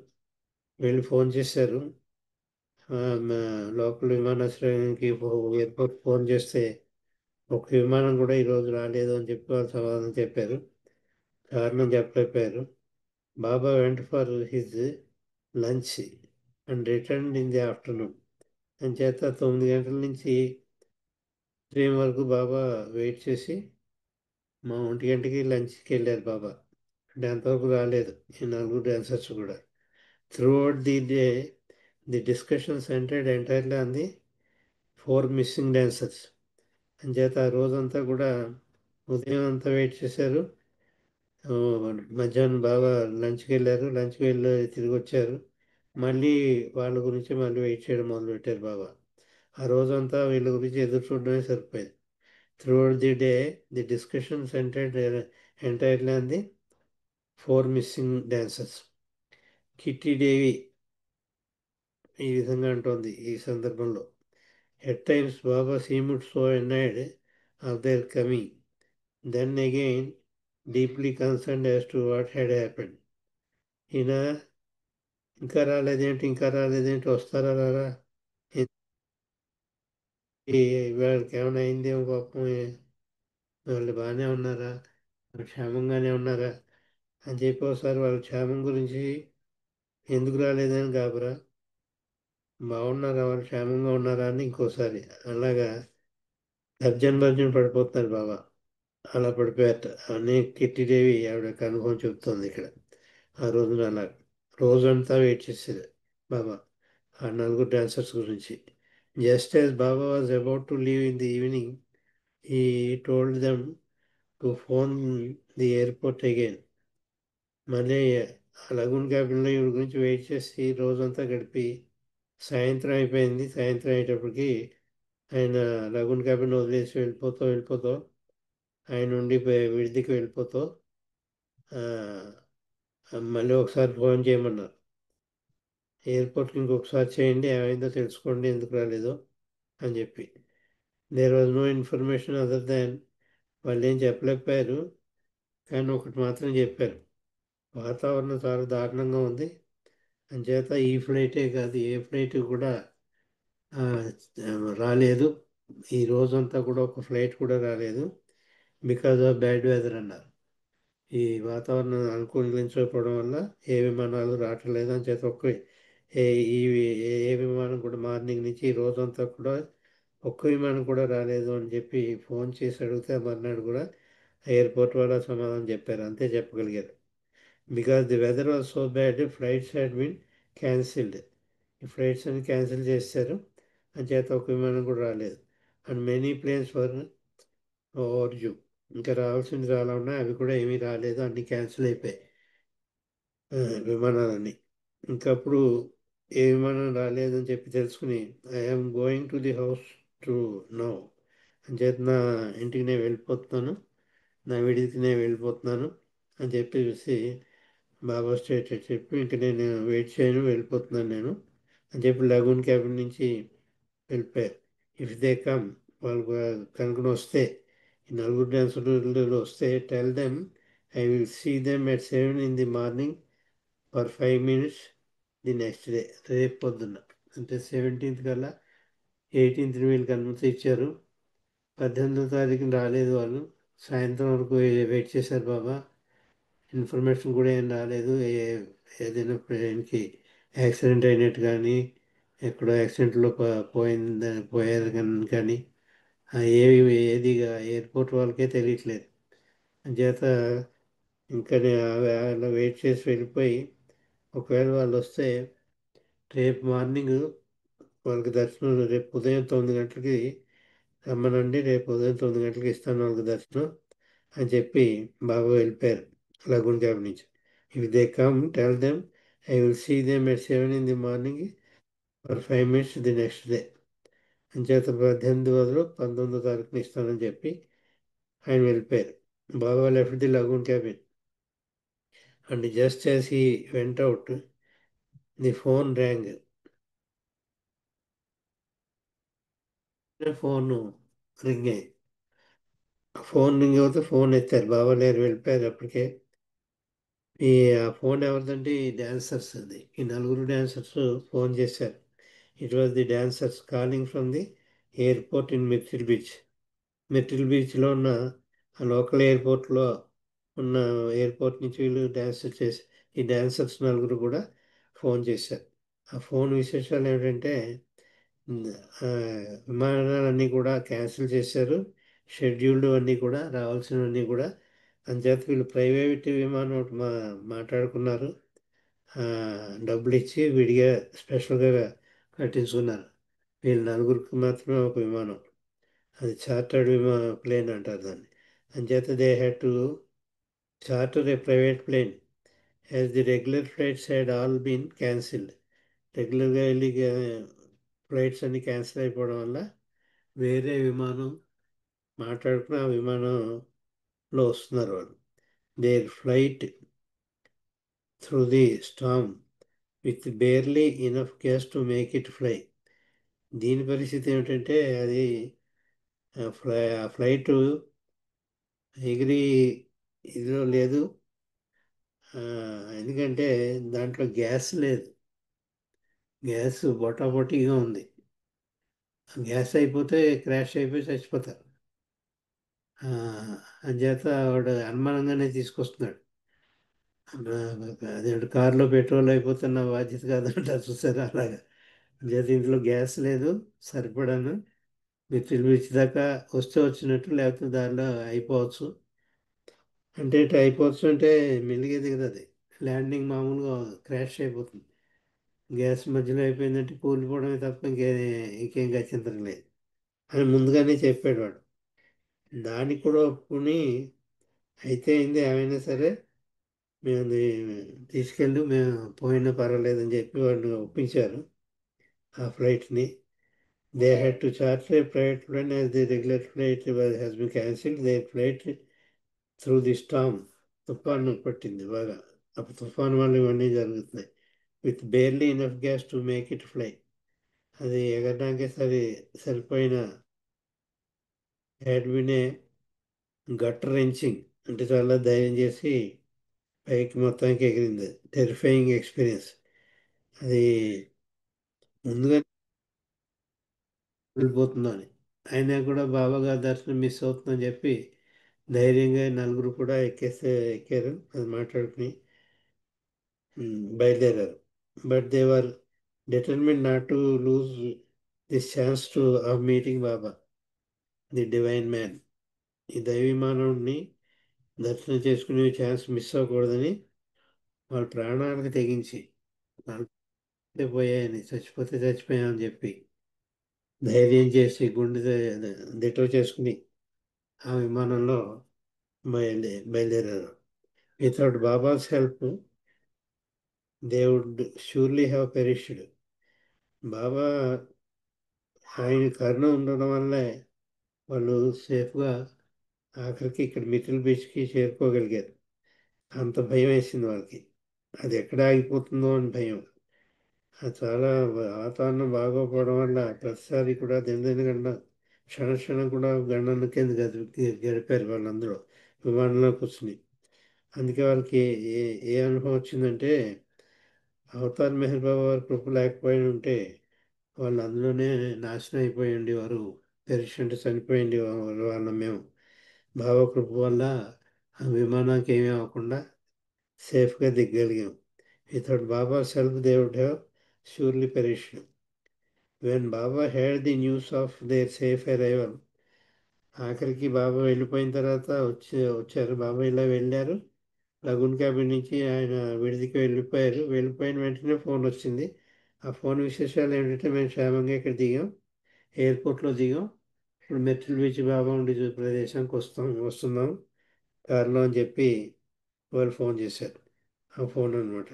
వెళ్ళి ఫోన్ చేశారు. లోకల్ విమానాశ్రయానికి ఎయిర్పోర్ట్ ఫోన్ చేస్తే ఒక విమానం కూడా ఈరోజు రాలేదు అని చెప్పి వాళ్ళు సమాధానం చెప్పారు. కారణం చెప్పలేకపోయారు. Baba went for his lunch and return in the afternoon. అని చేత 9 గంటల నుంచి 3 వరకు బాబా వెయిట్ చేసి 1 గంటకి లంచ్కి వెళ్ళారు బాబా. అంటే అంతవరకు రాలేదు ఈ 4 డాన్సర్స్ కూడా. Through out the day the discussion centred entirely on the 4 missing dancers. అని చేత ఆ రోజంతా కూడా ఉదయం అంతా వెయిట్ చేశారు. మధ్యాహ్నం బాగా లంచ్కి వెళ్ళారు, లంచ్కి వెళ్ళి తిరిగి వచ్చారు, మళ్ళీ వాళ్ళ గురించి మళ్ళీ వెయిట్ చేయడం మొదలుపెట్టారు బాబా. ఆ రోజంతా వీళ్ళ గురించి ఎదురు చూడడమే సరిపోయింది. Throughout the day the discussion centred entirely on the 4 missing dancers. Kitty Davy ఈ విధంగా అంటోంది ఈ సందర్భంలో. At times Baba seemed so annoyed of their coming, then again deeply concerned as to what had happened. ఈయన ఇంకా రాలేదేంటి, వస్తారా రారా, వాళ్ళకి ఏమైనా అయిందేమో పాపం, వాళ్ళు బాగానే ఉన్నారా, క్షేమంగానే ఉన్నారా అని చెప్పి ఒకసారి వాళ్ళ క్షేమం గురించి ఎందుకు రాలేదని గాబరా, బాగున్నారా వాళ్ళు క్షేమంగా ఉన్నారా అని ఇంకోసారి అలాగా తర్జన పడిపోతున్నారు బాబా. అలా పడిపోయారట అని కిట్టిదేవి ఆవిడ అనుభవం చెబుతోంది ఇక్కడ. ఆ రోజున అలా రోజంతా వెయిట్ చేసేది బాబా ఆ నలుగురు డాన్సర్స్ గురించి. Just as Baba was about to leave in the evening, he told them to phone the airport again. మళ్ళీ ఆ లగూన్ క్యాబిన్లో ఈవిడ గురించి వెయిట్ చేసి రోజంతా గడిపి సాయంత్రం అయిపోయింది. సాయంత్రం అయ్యేటప్పటికి ఆయన లగూన్ క్యాబిన్ వదిలేసి వెళ్ళిపోతూ ఆయన ఉండిపోయి విడిదికి వెళ్ళిపోతూ మళ్ళీ ఒకసారి ఫోన్ చేయమన్నారు. ఎయిర్పోర్ట్కి ఇంకొకసారి చేయండి, ఏమైందో తెలుసుకోండి, ఎందుకు రాలేదో అని చెప్పి. There was no information other than, వాళ్ళు ఏం చెప్పలేకపోయారు, కానీ ఒకటి మాత్రం చెప్పారు, వాతావరణం చాలా దారుణంగా ఉంది, అంచేత ఈ ఫ్లైటే కాదు ఏ ఫ్లైట్ కూడా రాలేదు, ఈ రోజంతా కూడా ఒక ఫ్లైట్ కూడా రాలేదు, బికాజ్ ఆఫ్ బ్యాడ్ వెదర్ అన్నారు. ఈ వాతావరణం అనుకూలించకపోవడం వల్ల ఏ విమానాలు రావట్లేదు అని చేత ఏ ఈ ఏ విమానం కూడా మార్నింగ్ నుంచి ఈ రోజంతా కూడా ఒక్క విమానం కూడా రాలేదు అని చెప్పి ఫోన్ చేసి అడిగితే మర్నాడు కూడా ఎయిర్పోర్ట్ వాళ్ళ సమాధానం చెప్పారు, అంతే చెప్పగలిగారు. Because the weather was so bad, flights had been cancelled, ఈ ఫ్లైట్స్ అన్ని క్యాన్సిల్ చేశారు అని చేత ఒక విమానం కూడా రాలేదు. And many planes for overdue, ఇంకా రావాల్సింది చాలా ఉన్నాయి, అవి కూడా ఏమీ రాలేదు, అన్నీ క్యాన్సిల్ అయిపోయాయి విమానాలన్నీ. ఇంకప్పుడు ఏ విమానం రాలేదని చెప్పి తెలుసుకుని I'm going to the house to know అని చెప్పి నా ఇంటికి నేను వెళ్ళిపోతున్నాను, నా విడికి నేను వెళ్ళిపోతున్నాను అని చెప్పేసి బాబా స్టేట్ చెప్పి ఇంక నేను వెయిట్ చేయను, వెళ్ళిపోతున్నాను నేను అని చెప్పి లగూన్ క్యాబిన్ నుంచి వెళ్ళిపోయారు. ఇఫ్ దే కమ్, వాళ్ళు కనుక వస్తే, ఈ నలుగురు డాన్సర్లు వస్తే, tell them I will see them at 7 in the morning for 5 minutes the next day. రేపు పొద్దున్న అంటే 17th కల్లా 18th వీళ్ళకి అనుమతి ఇచ్చారు. 18వ తారీఖున రాలేదు వాళ్ళు, సాయంత్రం వరకు వెయిట్ చేశారు బాబా, ఇన్ఫర్మేషన్ కూడా ఏం రాలేదు, ఏదైనా ట్రైన్కి యాక్సిడెంట్ అయినట్టు కానీ ఎక్కడో యాక్సిడెంట్లో పోయారు కానీ ఏదిగా ఎయిర్పోర్ట్ వాళ్ళకే తెలియట్లేదు. అంచేత ఇంకా అలా వెయిట్ చేసి వెళ్ళిపోయి, ఒకవేళ వాళ్ళు వస్తే రేపు మార్నింగ్ వాళ్ళకి దర్శనం, రేపు ఉదయం 9 గంటలకి రమ్మనండి, రేపు ఉదయం 9 గంటలకి ఇస్తాను వాళ్ళకి దర్శనం అని చెప్పి బాబా వెళ్ళిపోయారు లగూన్ క్యాబ్ నుంచి. If they come tell them I will see them at 7 in the morning for 5 minutes the next day. అంచేత 18 బదులు 19వ తారీఖున ఇస్తానని చెప్పి ఆయన వెళ్ళిపోయారు. Baba left the lagoon cabin and just as he went out the phone rang. Phone ring అయ్యి, phone ring అవుతే ఫోన్ ఎత్తారు, బాబా లేరు, వెళ్ళిపోయారు అప్పటికే. ఆ ఫోన్ ఎవరిదంటే ఈ డాన్సర్స్, అది ఈ నలుగురు డాన్సర్స్ ఫోన్ చేశారు. It was the dancers calling from the airport in Myrtle Beach. మిర్చిల్ బీచ్లో ఉన్న ఆ లోకల్ ఎయిర్పోర్ట్లో ఉన్న ఎయిర్పోర్ట్ నుంచి వీళ్ళు డ్యాన్స్ చేసి, ఈ డాన్సర్స్ నలుగురు కూడా ఫోన్ చేశారు. ఆ ఫోన్ విశేషాలు ఏమిటంటే విమానాలన్నీ కూడా క్యాన్సిల్ చేశారు, షెడ్యూల్డ్ అన్నీ కూడా రావాల్సినవన్నీ కూడా. అంచేత వీళ్ళు ప్రైవేట్ విమానం ఒకటి మాట్లాడుకున్నారు, డబ్బులు ఇచ్చి విడిగా స్పెషల్గా కట్టించుకున్నారు. వీళ్ళు నలుగురికి మాత్రమే ఒక విమానం, అది చార్టర్డ్ ప్లేన్ అంటారు దాన్ని. అంచేత they had to charter a private plane as the regular flights had all been cancelled. రెగ్యులర్గా వెళ్ళి ఫ్లైట్స్ అన్నీ క్యాన్సిల్ అయిపోవడం వల్ల వేరే విమానం మాట్లాడుకుని ఆ విమానంలో వస్తున్నారు వాళ్ళు. Their flight through the storm with barely enough gas to make it fly. దీని పరిస్థితి ఏమిటంటే అది ఆ ఫ్లైట్ ఎగిరి ఇదిలో లేదు. ఎందుకంటే దాంట్లో గ్యాస్ లేదు, గ్యాస్ బొటాబొటీగా ఉంది. గ్యాస్ అయిపోతే క్రాష్ అయిపోయి చచ్చిపోతారు. అంచేత వాడు అనుమానంగానే తీసుకొస్తున్నాడు. అదేంటి కారులో పెట్రోల్ అయిపోతే నా బాధ్యత కాదంటారు చూసారు, అలాగా. అంచేత ఇంట్లో గ్యాస్ లేదు సరిపడాను. మీరు పిలిచి దాకా వస్తే వచ్చినట్టు, లేకపోతే దారిలో అయిపోవచ్చు. అంటే ఇటు అయిపోవచ్చు అంటే మెల్లిగా దిగుతుంది, ల్యాండింగ్ మామూలుగా క్రాష్ అయిపోతుంది. గ్యాస్ మధ్యలో అయిపోయిందంటే కూలిపోవడమే తప్ప ఇంకేం గత్యంతరం లేదు అని ముందుగానే చెప్పాడు వాడు. దానికి కూడా ఒప్పుకుని అయితే అయింది ఏమైనా సరే మేము తీసుకెళ్ళి మేము పోయినా పర్వాలేదని చెప్పి వాళ్ళు ఒప్పించారు ఆ ఫ్లైట్ని. They had to charter a private plane as the regular flight has been cancelled. They flight through the storm. తుఫాను పట్టింది బాగా, అప్పుడు తుఫాను వల్ల ఇవన్నీ జరుగుతున్నాయి. With barely enough gas to make it fly. అది ఎగరడానికి సరిపోయిన had been a gut wrenching, అంటే చాలా ధైర్యం చేసి పైకి మొత్తానికి ఎగిరింది. Terrifying experience. అది ముందుగా వెళ్ళిపోతుందని అయినా కూడా బాబా గారి దర్శనం మిస్ అవుతుందని చెప్పి ధైర్యంగా నలుగురు కూడా ఎక్కారు. అది మాట్లాడుకుని బయలుదేరారు. But they were determine not to lose this chance of meeting Baba the divine man. ఈ దైవీ మానవుడిని దర్శనం చేసుకునే ఛాన్స్ మిస్ అవ్వకూడదని వాళ్ళ ప్రాణాలకు తెగించి పోయాయని, చచ్చిపోతే చచ్చిపోయామని చెప్పి ధైర్యం చేసి గుండె దిట్ట చేసుకుని ఆ విమానంలో బయలుదేరారు. Without Baba's help they would surely have perished. Baba ఆయన కరుణ ఉండడం వల్లే వాళ్ళు సేఫ్గా ఆఖరికి ఇక్కడ మిటిల్ బీచ్కి చేరుకోగలిగారు. అంత భయం వేసింది వాళ్ళకి, అది ఎక్కడ ఆగిపోతుందో అని భయం. అది చాలా వాతావరణం బాగోపోవడం వల్ల ప్రతిసారి కూడా దినదినగండ క్షణక్షణం కూడా గండం కింద గడిపారు వాళ్ళందరూ విమానంలో కూర్చుని. అందుకే వాళ్ళకి ఏ ఏ అనుభవం వచ్చిందంటే అవతార్ మెహర్ బాబా వారి కృప లేకపోయి ఉంటే వాళ్ళు అందులోనే నాశనం అయిపోయింది వారు, పెరిషంట్ చనిపోయింది వాళ్ళ మేము. బాబా కృప వల్ల ఆ విమానానికి ఏమీ అవ్వకుండా సేఫ్గా దిగ్గలిగాం. Without Baba self they would have surely perished. When Baba heard the news of their safe arrival, ఆఖరికి బాబా వెళ్ళిపోయిన తర్వాత వచ్చారు. బాబా ఇలా వెళ్ళారు, లగూన్ క్యాబిన్ నుంచి ఆయన విడిదికి వెళ్ళిపోయారు. వెళ్ళిపోయిన వెంటనే ఫోన్ వచ్చింది. ఆ ఫోన్ విశేషాలు ఏంటంటే మేము క్షేమంగా ఇక్కడ దిగాం, ఎయిర్పోర్ట్లో దిగాం, ఇప్పుడు మెట్రిల్ బీచ్ బాబా ఉండి ప్రదేశానికి వస్తున్నాం కారులో అని చెప్పి వాళ్ళు ఫోన్ చేశారు. ఆ ఫోన్ అనమాట.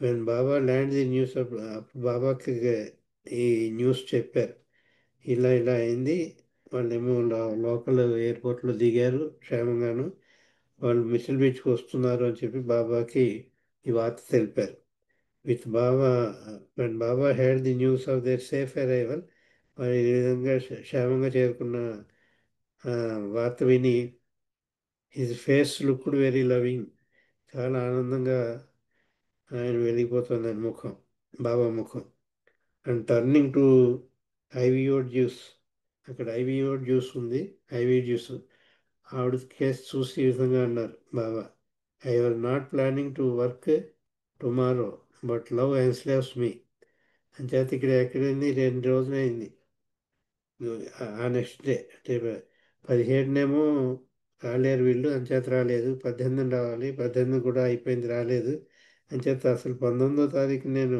When Baba land the news, బాబాకి ఈ న్యూస్ చెప్పారు, ఇలా ఇలా అయింది, వాళ్ళేమో లోకల్ ఎయిర్పోర్ట్లో దిగారు క్షేమంగాను, వాళ్ళు మిసిల్ బీచ్కి వస్తున్నారు అని చెప్పి బాబాకి ఈ వార్త తెలిపారు. With Baba when Baba had the news of their safe arrival, వాళ్ళు ఈ విధంగా క్షేమంగా చేరుకున్న వార్త విని his face looked very loving, చాలా ఆనందంగా ఆయన వెలిగిపోతుంది ఆయన ముఖం, బాబా ముఖం. And turning to Ivy O Duce, అక్కడ ఐవిఓ జ్యూస్ ఉంది, ఐవి జ్యూస్, ఆవిడ కేసు చూసి ఈ విధంగా అన్నారు Baba, I are not planning to work tomorrow but love enslaves me. అంచేత ఇక్కడ ఎక్కడైంది 2 రోజులు అయింది. ఆ నెక్స్ట్ డే అంటే 17నేమో రాలేరు వీళ్ళు, అంచేత రాలేదు. 18 రావాలి, 18 కూడా అయిపోయింది రాలేదు. అంచేత అసలు 19వ తారీఖు నేను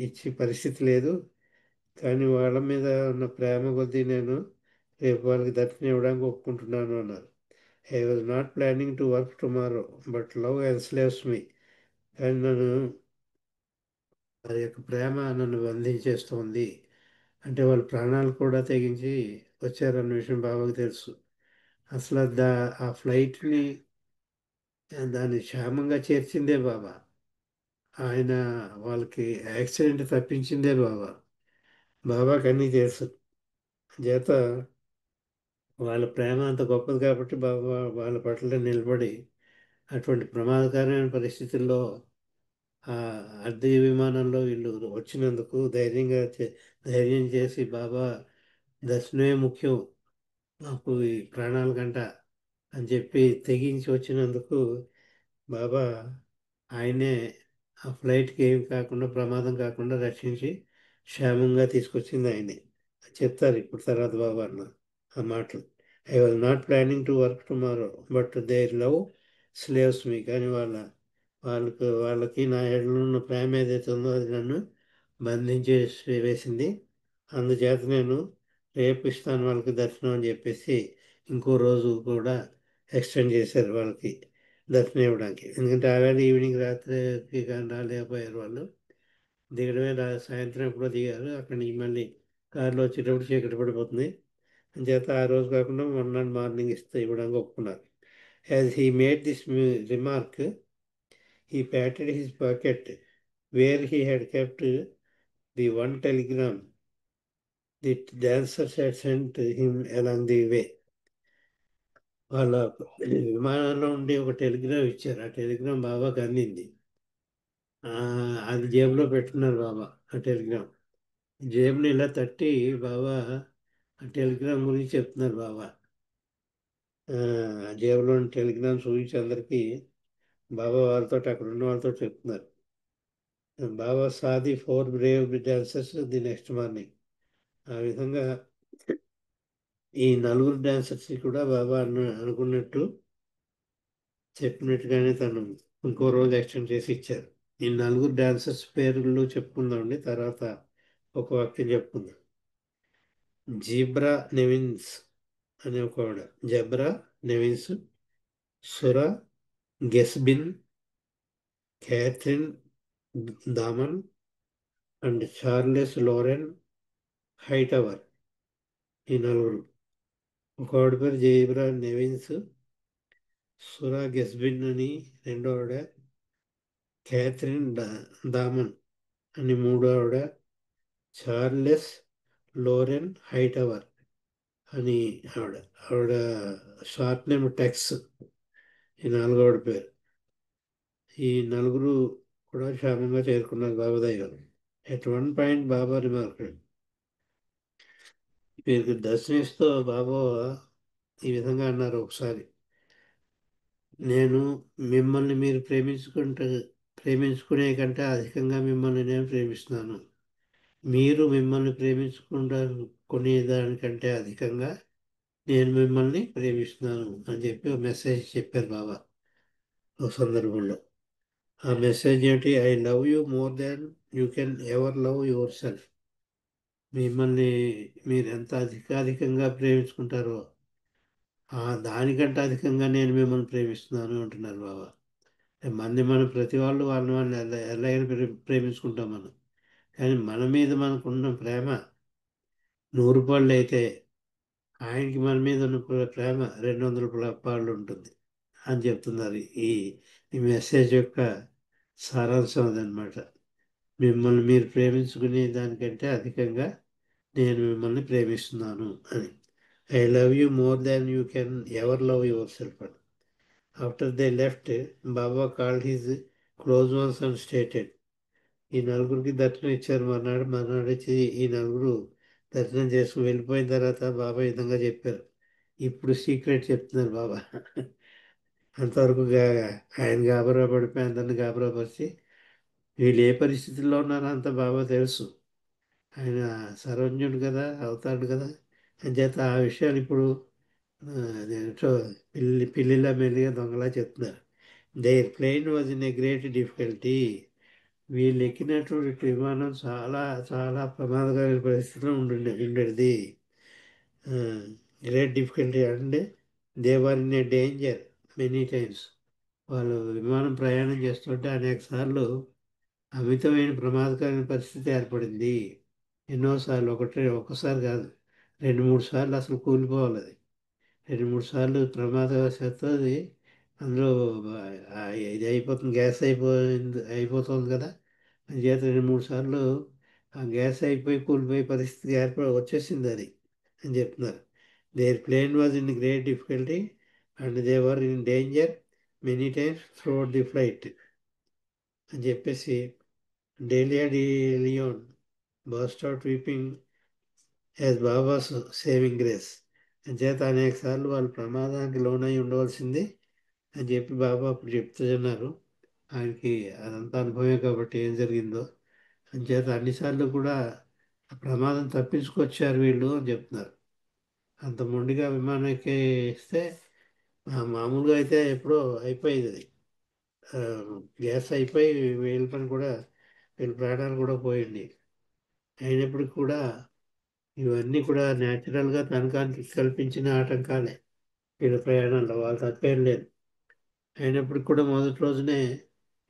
ఇచ్చే పరిస్థితి లేదు, కానీ వాళ్ళ మీద ఉన్న ప్రేమ కొద్దీ నేను రేపు వాళ్ళకి దర్శనం ఇవ్వడానికి ఒప్పుకుంటున్నాను అన్నారు. I was not planning to work tomorrow but love enslaves me. కానీ వారి యొక్క ప్రేమ నన్ను బంధించేస్తోంది. అంటే వాళ్ళ ప్రాణాలు కూడా తెగించి వచ్చారన్న విషయం బాబాకు తెలుసు. అసలు ఆ ఫ్లైట్ని దాన్ని క్షేమంగా చేర్చిందే బాబా. ఆయన వాళ్ళకి యాక్సిడెంట్ తప్పించిందే బాబా. బాబాకి అన్నీ తెలుసు. చేత వాళ్ళ ప్రేమ అంత గొప్పది కాబట్టి బాబా వాళ్ళ పట్ల నిలబడి అటువంటి ప్రమాదకరమైన పరిస్థితుల్లో ఆ అద్దె విమానంలో వీళ్ళు వచ్చినందుకు ధైర్యం చేసి బాబా దర్శనమే ముఖ్యం నాకు ఈ ప్రాణాల కంట అని చెప్పి తెగించి వచ్చినందుకు బాబా ఆయనే ఆ ఫ్లైట్కి ఏం కాకుండా ప్రమాదం కాకుండా రక్షించి క్షేమంగా తీసుకొచ్చింది ఆయనే చెప్తారు ఇప్పుడు తర్వాత బాబా అన్న ఆ మాటలు. I was not planning to work tomorrow but their love slaves me. కానీ వాళ్ళకి నా ఎడలో ఉన్న ప్రేమ ఏదైతే ఉందో అది నన్ను బంధించేసి వేసింది. అందుచేత నేను రేపు ఇస్తాను వాళ్ళకి దర్శనం అని చెప్పేసి ఇంకో రోజు కూడా ఎక్స్టెండ్ చేశారు వాళ్ళకి దర్శనం ఇవ్వడానికి. ఎందుకంటే ఆల్రెడీ ఈవినింగ్ రాత్రికి కానీ రాలేకపోయారు వాళ్ళు. దిగడమే సాయంత్రం ఎప్పుడో దిగారు. అక్కడి నుంచి మళ్ళీ కారులో వచ్చేటప్పుడు చీకటి పడిపోతుంది. అంచేత ఆ రోజు కాకుండా మొన్నటి మార్నింగ్ ఇవ్వడానికి ఒప్పుకున్నారు. As he made this remark he patted his pocket where he had kept the one telegram the dancers had sent him along the way. వాళ్ళ విమానంలో ఉండి ఒక టెలిగ్రామ్ ఇచ్చారు. ఆ టెలిగ్రామ్ బాబాకి అందింది. అది జేబులో పెట్టుకున్నారు బాబా. ఆ టెలిగ్రామ్ జేబుని ఇలా తట్టి బాబా ఆ టెలిగ్రామ్ గురించి చెప్తున్నారు బాబా. జేబులో టెలిగ్రామ్ చూపించి అందరికీ బాబా వాళ్ళతో అక్కడ ఉన్న వాళ్ళతో చెప్తున్నారు. బాబా సాది 4 Brave dancers the next morning. ఆ విధంగా ఈ 4 డాన్సర్స్ కూడా బాబా అనుకున్నట్టు చెప్పినట్టుగానే తను ఇంకో రోజు ఎక్స్టెండ్ చేసి ఇచ్చారు. ఈ 4 డాన్సర్స్ పేర్లు చెప్పుకుందామండి, తర్వాత ఒక వాక్యం చెప్పుకుందాం. జీబ్రా నెవిన్స్ అనే ఒక ఆవిడ, జబ్రా నెవిన్స్, సురా గెస్బిన్, Catherine Daman and Charles Loren హైటవర్. ఈ 4. ఒక ఆవిడ పేరు జీబ్రా నెవిన్స్, సురా గెస్బిన్ అని రెండో ఆవిడ, క్యాథరిన్ దామన్ అని మూడో ఆవిడ, చార్లెస్ లోరెన్ హైటవర్ అని ఆవిడ షార్ట్ నేమ్ టెక్స్. ఈ 4వ ఆవిడ పేరు. ఈ 4 కూడా క్షేమంగా చేరుకున్నారు బాబా దైవం. At one point Baba remark, వీరికి దర్శనిస్తూ బాబా ఈ విధంగా అన్నారు ఒకసారి, నేను మిమ్మల్ని మీరు ప్రేమించుకునే కంటే అధికంగా మిమ్మల్ని నేను ప్రేమిస్తున్నాను. మీరు మిమ్మల్ని ప్రేమించుకునే దానికంటే అధికంగా నేను మిమ్మల్ని ప్రేమిస్తున్నాను అని చెప్పి ఒక మెసేజ్ చెప్పారు బాబా ఒక సందర్భంలో. ఆ మెసేజ్ ఏంటి? I love you more than you can ever love your self. మిమ్మల్ని మీరు ఎంత అధికంగా ప్రేమించుకుంటారో దానికంటే అధికంగా నేను మిమ్మల్ని ప్రేమిస్తున్నాను అంటున్నారు బాబా. మన ప్రతి వాళ్ళని ఎలాగైనా ప్రేమించుకుంటాం మనం. కానీ మన మీద మనకున్న ప్రేమ 100 పాళ్ళు అయితే ఆయనకి మన మీద ఉన్న ప్రేమ 200 పాళ్ళు ఉంటుంది అని చెప్తున్నారు. ఈ మెసేజ్ యొక్క సారాంశం అదనమాట. మిమ్మల్ని మీరు ప్రేమించుకునే దానికంటే అధికంగా నేను మిమ్మల్ని ప్రేమిస్తున్నాను అని. I love you more than you can ever love yourself అని. After they left, Baba called his close ones and stated. ఈ 4కి దర్శనం ఇచ్చారు. మర్నాడు వచ్చి ఈ 4 దర్శనం చేసుకుని వెళ్ళిపోయిన తర్వాత బాబా ఈ విధంగా చెప్పారు. ఇప్పుడు సీక్రెట్ చెప్తున్నారు బాబా. అంతవరకు ఆయన గాబరా పడిపోయి అందరిని గాబరా పరిచి వీళ్ళు ఏ పరిస్థితుల్లో ఉన్నారో అంత బాబా తెలుసు. ఆయన సర్వజ్ఞుడు కదా, అవుతాడు కదా. అని చేత ఆ విషయాలు ఇప్పుడు అదేంటో పిల్లిలా మెల్లిగా దొంగలా చెప్తున్నారు. Their plane was in a great difficulty. వీళ్ళు ఎక్కినటువంటి విమానం చాలా చాలా ప్రమాదకరమైన పరిస్థితిలో ఉండేది. గ్రేట్ డిఫికల్టీ అంటే they were in a danger many times. వాళ్ళు విమానం ప్రయాణం చేస్తుంటే అనేక సార్లు అమితమైన ప్రమాదకరమైన పరిస్థితి ఏర్పడింది. ఎన్నోసార్లు, ఒక్కసారి కాదు, 2-3 సార్లు అసలు కూలిపోవాలి. అది 2-3 సార్లు ప్రమాదవశాత్తు అది అందులో ఇది అయిపోతుంది, గ్యాస్ అయిపోతుంది కదా, చేత 2-3 సార్లు ఆ గ్యాస్ అయిపోయి కూలిపోయే పరిస్థితి వచ్చేసింది అది అని చెప్తున్నారు. Their plane was in great difficulty and they were in danger many times throughout the flight అని చెప్పేసి Delia De Leon burst out weeping as Baba's saving grace అని చేత అనేక సార్లు వాళ్ళు ప్రమాదానికి లోనై ఉండవలసింది అని చెప్పి బాబా అప్పుడు చెప్తున్నారు. ఆయనకి అదంతా అనుభవమే కాబట్టి ఏం జరిగిందో అని చేత అన్నిసార్లు కూడా ఆ ప్రమాదం తప్పించుకొచ్చారు వీళ్ళు అని చెప్తున్నారు. అంత మొండిగా విమానం ఎక్కిస్తే మామూలుగా అయితే ఎప్పుడో అయిపోయేది అది. ఆ, గ్యాస్ అయిపోయి వీళ్ళ ప్రాణాలు కూడా పోయింది. అయినప్పటికీ కూడా ఇవన్నీ కూడా న్యాచురల్గా తనకానికి కల్పించిన ఆటంకాలే వీళ్ళ ప్రయాణంలో, వాళ్ళు తప్పేం లేదు. అయినప్పటికి కూడా మొదటి రోజునే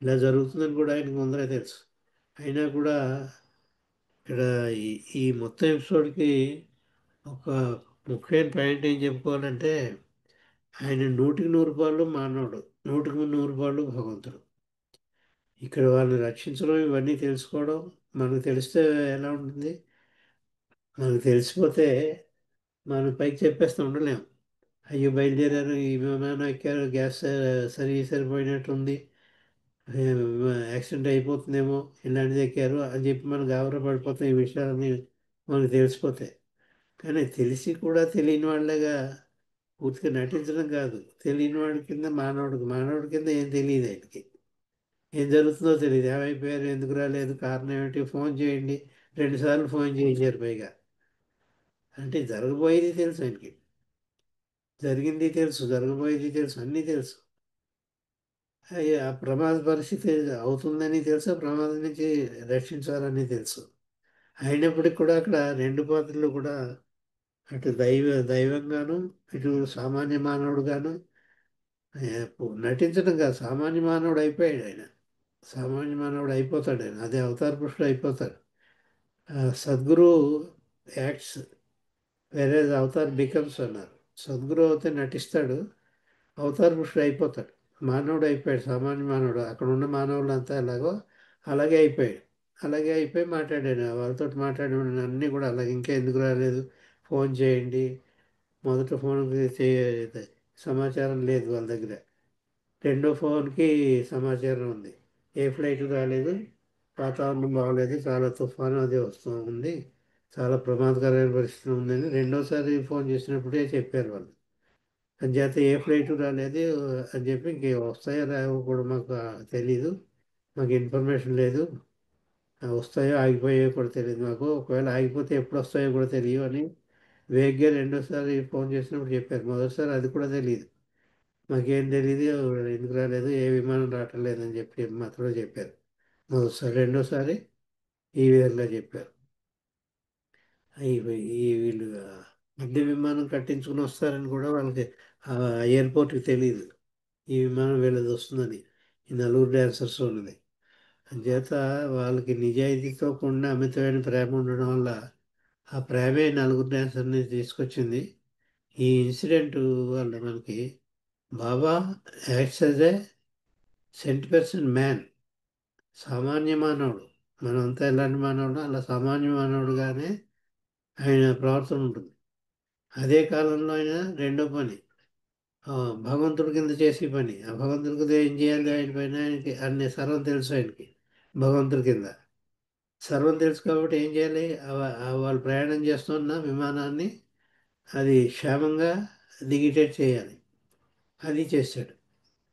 ఇలా జరుగుతుందని కూడా ఆయనకు ముందరే తెలుసు. అయినా కూడా ఇక్కడ ఈ ఈ మొత్తం ఎపిసోడ్కి ఒక ముఖ్యమైన పాయింట్ ఏం చెప్పుకోవాలంటే, ఆయన 100% మానవుడు, 100% భగవంతుడు. ఇక్కడ వాళ్ళని రక్షించడం, ఇవన్నీ తెలుసుకోవడం మనకు తెలిస్తే ఎలా ఉంటుంది? మనకు తెలిసిపోతే మనం పైకి చెప్పేస్తూ ఉండలేము. అయ్యో బయలుదేరారు, ఈ విమానం ఎక్కారు, గ్యాస్ సరిపోయినట్టుంది, యాక్సిడెంట్ అయిపోతుందేమో, ఇలాంటిది ఎక్కారు అని చెప్పి మనం గాబరా పడిపోతాం. ఈ విషయాలని మనకు తెలిసిపోతాయి. కానీ తెలిసి కూడా తెలియని వాళ్ళగా పూర్తిగా నటించడం కాదు, తెలియని వాడి కింద మానవుడి కింద ఏం తెలియదు. ఆయనకి ఏం జరుగుతుందో తెలియదు. ఏమైపోయారు, ఎందుకు రాలేదు, కారణం ఏమిటి, ఫోన్ చేయండి, 2 సార్లు ఫోన్ చేయించారు పైగా. అంటే జరగబోయేది తెలుసు ఆయనకి, జరిగింది తెలుసు, జరగబోయేది తెలుసు, అన్నీ తెలుసు. ఆ ప్రమాద పరిస్థితి అవుతుందని తెలుసు, ప్రమాదం నుంచి రక్షించాలని తెలుసు. అయినప్పటికీ కూడా అక్కడ 2 పాత్రలు కూడా, అటు దైవంగాను ఇటు సామాన్య మానవుడుగాను నటించడం కాదు, సామాన్య మానవుడు అయిపోయాడు ఆయన. సామాన్య మానవుడు అయిపోతాడు ఆయన, అదే అవతార పురుషుడు అయిపోతాడు. సద్గురు యాక్ట్స్ వేరే అవతార్ బికమ్స్ అన్నారు. సద్గురు అయితే నటిస్తాడు, అవతార పురుషుడు అయిపోతాడు. మానవుడు అయిపోయాడు, సామాన్య మానవుడు. అక్కడ ఉన్న మానవులు అంతా ఎలాగో అలాగే అయిపోయాడు. అలాగే అయిపోయి మాట్లాడాను వాళ్ళతో, మాట్లాడాను అన్నీ కూడా అలాగే. ఇంకా ఎందుకు రాలేదు, ఫోన్ చేయండి, మొదట ఫోన్ సమాచారం లేదు వాళ్ళ దగ్గర, రెండో ఫోన్కి సమాచారం ఉంది, ఏ ఫ్లైట్ రాలేదు, వాతావరణం బాగలేదు, చాలా తుఫాను అది వస్తూ ఉంది, చాలా ప్రమాదకరమైన పరిస్థితి ఉందని రెండోసారి ఫోన్ చేసినప్పుడే చెప్పారు వాళ్ళు. అంచేత ఏ ఫ్లైట్ రాలేదు అని చెప్పి, ఇంకే వస్తాయో రావో కూడా మాకు తెలీదు, మాకు ఇన్ఫర్మేషన్ లేదు, వస్తాయో ఆగిపోయాయో కూడా తెలియదు మాకు, ఒకవేళ ఆగిపోతే ఎప్పుడు వస్తాయో కూడా తెలియదు అని వేగ్గా రెండోసారి ఫోన్ చేసినప్పుడు చెప్పారు. మొదటిసారి అది కూడా తెలియదు, మాకేం తెలియదు, ఎందుకు రాలేదు, ఏ విమానం రావటం లేదని చెప్పి మాత్రమే చెప్పారు మొదటిసారి. రెండోసారి ఈ విధంగా చెప్పారు. వీళ్ళు మధ్య విమానం కట్టించుకుని వస్తారని కూడా వాళ్ళకి ఎయిర్పోర్ట్కి తెలియదు, ఈ విమానం వీళ్ళది వస్తుందని, ఈ 4 డాన్సర్స్ ఉన్నది. అంచేత వాళ్ళకి నిజాయితీతో కూడిన అమితమైన ప్రేమ ఉండడం వల్ల ఆ ప్రేమే 4 డాన్సర్ని తీసుకొచ్చింది. ఈ ఇన్సిడెంట్ వల్ల మనకి బాబా యాక్ట్స్ యాజ్ ఏ సెంట్% మ్యాన్, సామాన్య మానవుడు. మనమంతా ఎలాంటి మానవుడు, అలా సామాన్య మానవుడుగానే ఆయన ప్రవర్తన ఉంటుంది. అదే కాలంలో ఆయన రెండో పని, భగవంతుడి కింద చేసే పని. ఆ భగవంతుడి కింద ఏం చేయాలి, ఆయన పైన ఆయనకి అన్ని సర్వం తెలుసు ఆయనకి. భగవంతుడి కింద సర్వం తెలుసు కాబట్టి ఏం చేయాలి, వాళ్ళు ప్రయాణం చేస్తున్న విమానాన్ని అది క్షేమంగా దిగిటేట్ చేయాలి, అది చేశాడు.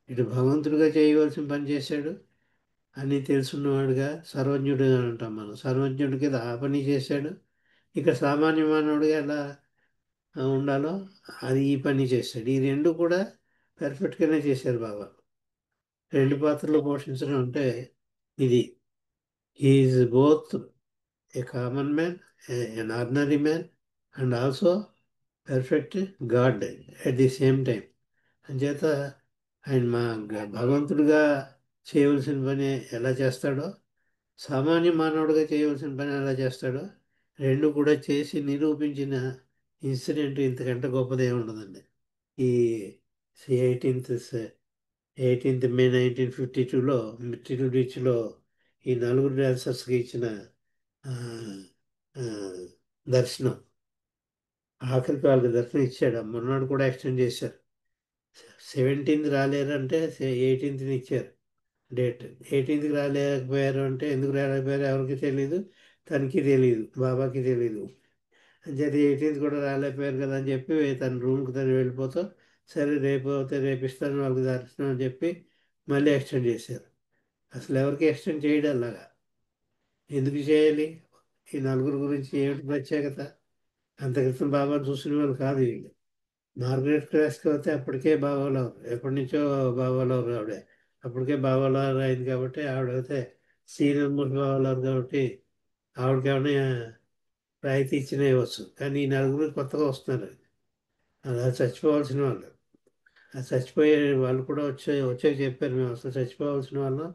ఇటు భగవంతుడిగా చేయవలసిన పని చేశాడు, అని తెలుసున్నవాడుగా సర్వజ్ఞుడు అంటాం మనం, సర్వజ్ఞుడి కింద ఆ పని చేశాడు. ఇక సామాన్య మానవుడిగా ఎలా ఉండాలో అది ఈ పని చేశాడు. ఈ రెండు కూడా పర్ఫెక్ట్గానే చేశారు బాబా. 2 పాత్రలు పోషించడం అంటే ఇది. Is both a common man, an ordinary man, and also perfect God at the same time. అంచేత ఆయన భగవంతుడిగా చేయవలసిన పని ఎలా చేస్తాడో, సామాన్య మానవుడిగా చేయవలసిన పని ఎలా చేస్తాడో, రెండు కూడా చేసి నిరూపించిన ఇన్సిడెంట్ ఇంతకంటే గొప్పదే ఉండదండి. ఈ 18th 18th May 1952లో మిట్టిల్ బీచ్లో ఈ నలుగురు డాన్సర్స్కి ఇచ్చిన ఆ, ఆ, దర్శనం. ఆఖరికి వాళ్ళకి దర్శనం ఇచ్చాడు. మొన్నడు కూడా ఎక్స్టెండ్ చేశారు. 17th రాలేరంటే 18th ఇచ్చారు డేట్. 18th రాలేకపోయారు అంటే ఎందుకు రాలేకపోయారు ఎవరికి తెలియదు, తనకి తెలియదు, బాబాకి తెలియదు. అంచేది 18th కూడా రాలేకపోయారు కదా అని చెప్పి తన రూమ్కి తను వెళ్ళిపోతాం. సరే రేపు అయితే రేపు ఇస్తాను వాళ్ళకి దర్శనం అని చెప్పి మళ్ళీ ఎక్స్టెండ్ చేశారు. అసలు ఎవరికి ఎక్స్టెండ్ చేయడం అలాగా ఎందుకు చేయాలి? ఈ నలుగురు గురించి ఏమిటి ప్రత్యేకత? అంత క్రితం బాబాను చూసిన వాళ్ళు కాదు వీళ్ళు. మార్గరెట్ క్లాస్కి వస్తే అప్పటికే బాబాలవరు, ఎప్పటి నుంచో బాబాలవరు ఆవిడ. అప్పటికే బాబాలవరు అయింది కాబట్టి ఆవిడైతే సీనియర్ మోస్ట్ బాబాలవరు కాబట్టి ఆవిడకి ఏమైనా రాయితీ ఇచ్చిన ఇవ్వచ్చు. కానీ ఈ నలుగురు కొత్తగా వస్తున్నారు, అలా చచ్చిపోవాల్సిన వాళ్ళు. ఆ చచ్చిపోయే వాళ్ళు కూడా వచ్చాక చెప్పారు, మేము అసలు చచ్చిపోవాల్సిన వాళ్ళం,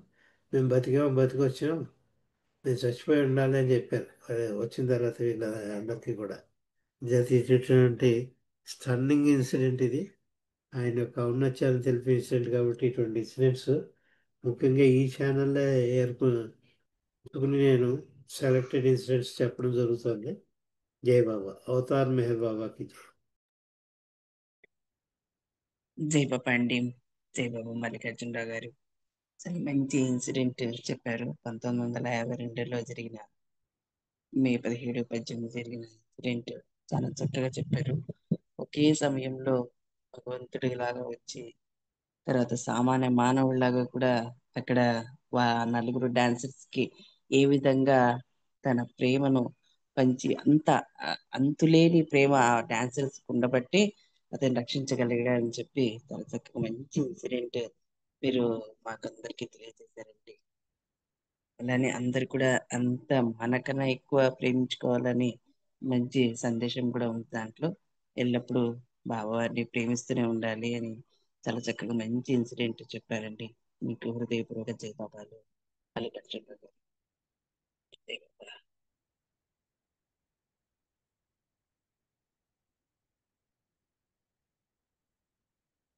మేము బతికొచ్చాం, మేము చచ్చిపోయి ఉండాలి అని చెప్పారు. అదే వచ్చిన తర్వాత వీళ్ళ అందరికీ కూడా జరిగినటువంటి స్టన్నింగ్ ఇన్సిడెంట్ ఇది. ఆయన యొక్క ఔన్నత్యాన్ని తెలిపే ఇన్సిడెంట్ కాబట్టి ఇటువంటి ఇన్సిడెంట్స్ ముఖ్యంగా ఈ ఛానల్లో ఏర్పడుకుని నేను సెలెక్టెడ్ ఇన్సిడెంట్స్ చెప్పడం జరుగుతుంది. జై బాబా. అవతార్ మెహర్ బాబాకి జై. జై బాబా అండి. జై బాబా మల్లికార్జునరావు గారు. చాలా మంచి ఇన్సిడెంట్ చెప్పారు. 1952లో జరిగిన మే 17, 18 జరిగిన ఇన్సిడెంట్ చాలా చక్కగా చెప్పారు. ఒకే సమయంలో భగవంతుడిలాగా వచ్చి తర్వాత సామాన్య మానవుడిలాగా కూడా అక్కడ నలుగురు డాన్సర్స్ కి ఏ విధంగా తన ప్రేమను పంచి అంతులేని ప్రేమ ఆ డాన్సర్స్ ఉండబట్టి అతను రక్షించగలిగాడని చెప్పి చాలా చక్కగా మంచి ఇన్సిడెంట్ మీరు మాకందరికి తెలియజేశారండి. అలానే అందరు కూడా అంత మనకన్నా ఎక్కువ ప్రేమించుకోవాలని మంచి సందేశం కూడా ఉంది దాంట్లో. ఎల్లప్పుడూ బాబావారిని ప్రేమిస్తూనే ఉండాలి అని చాలా చక్కగా మంచి ఇన్సిడెంట్ చెప్పారండి. మీకు హృదయపూర్వక జై బాబాలు. మల్లికార్జునరావు గారు. జై బాబా.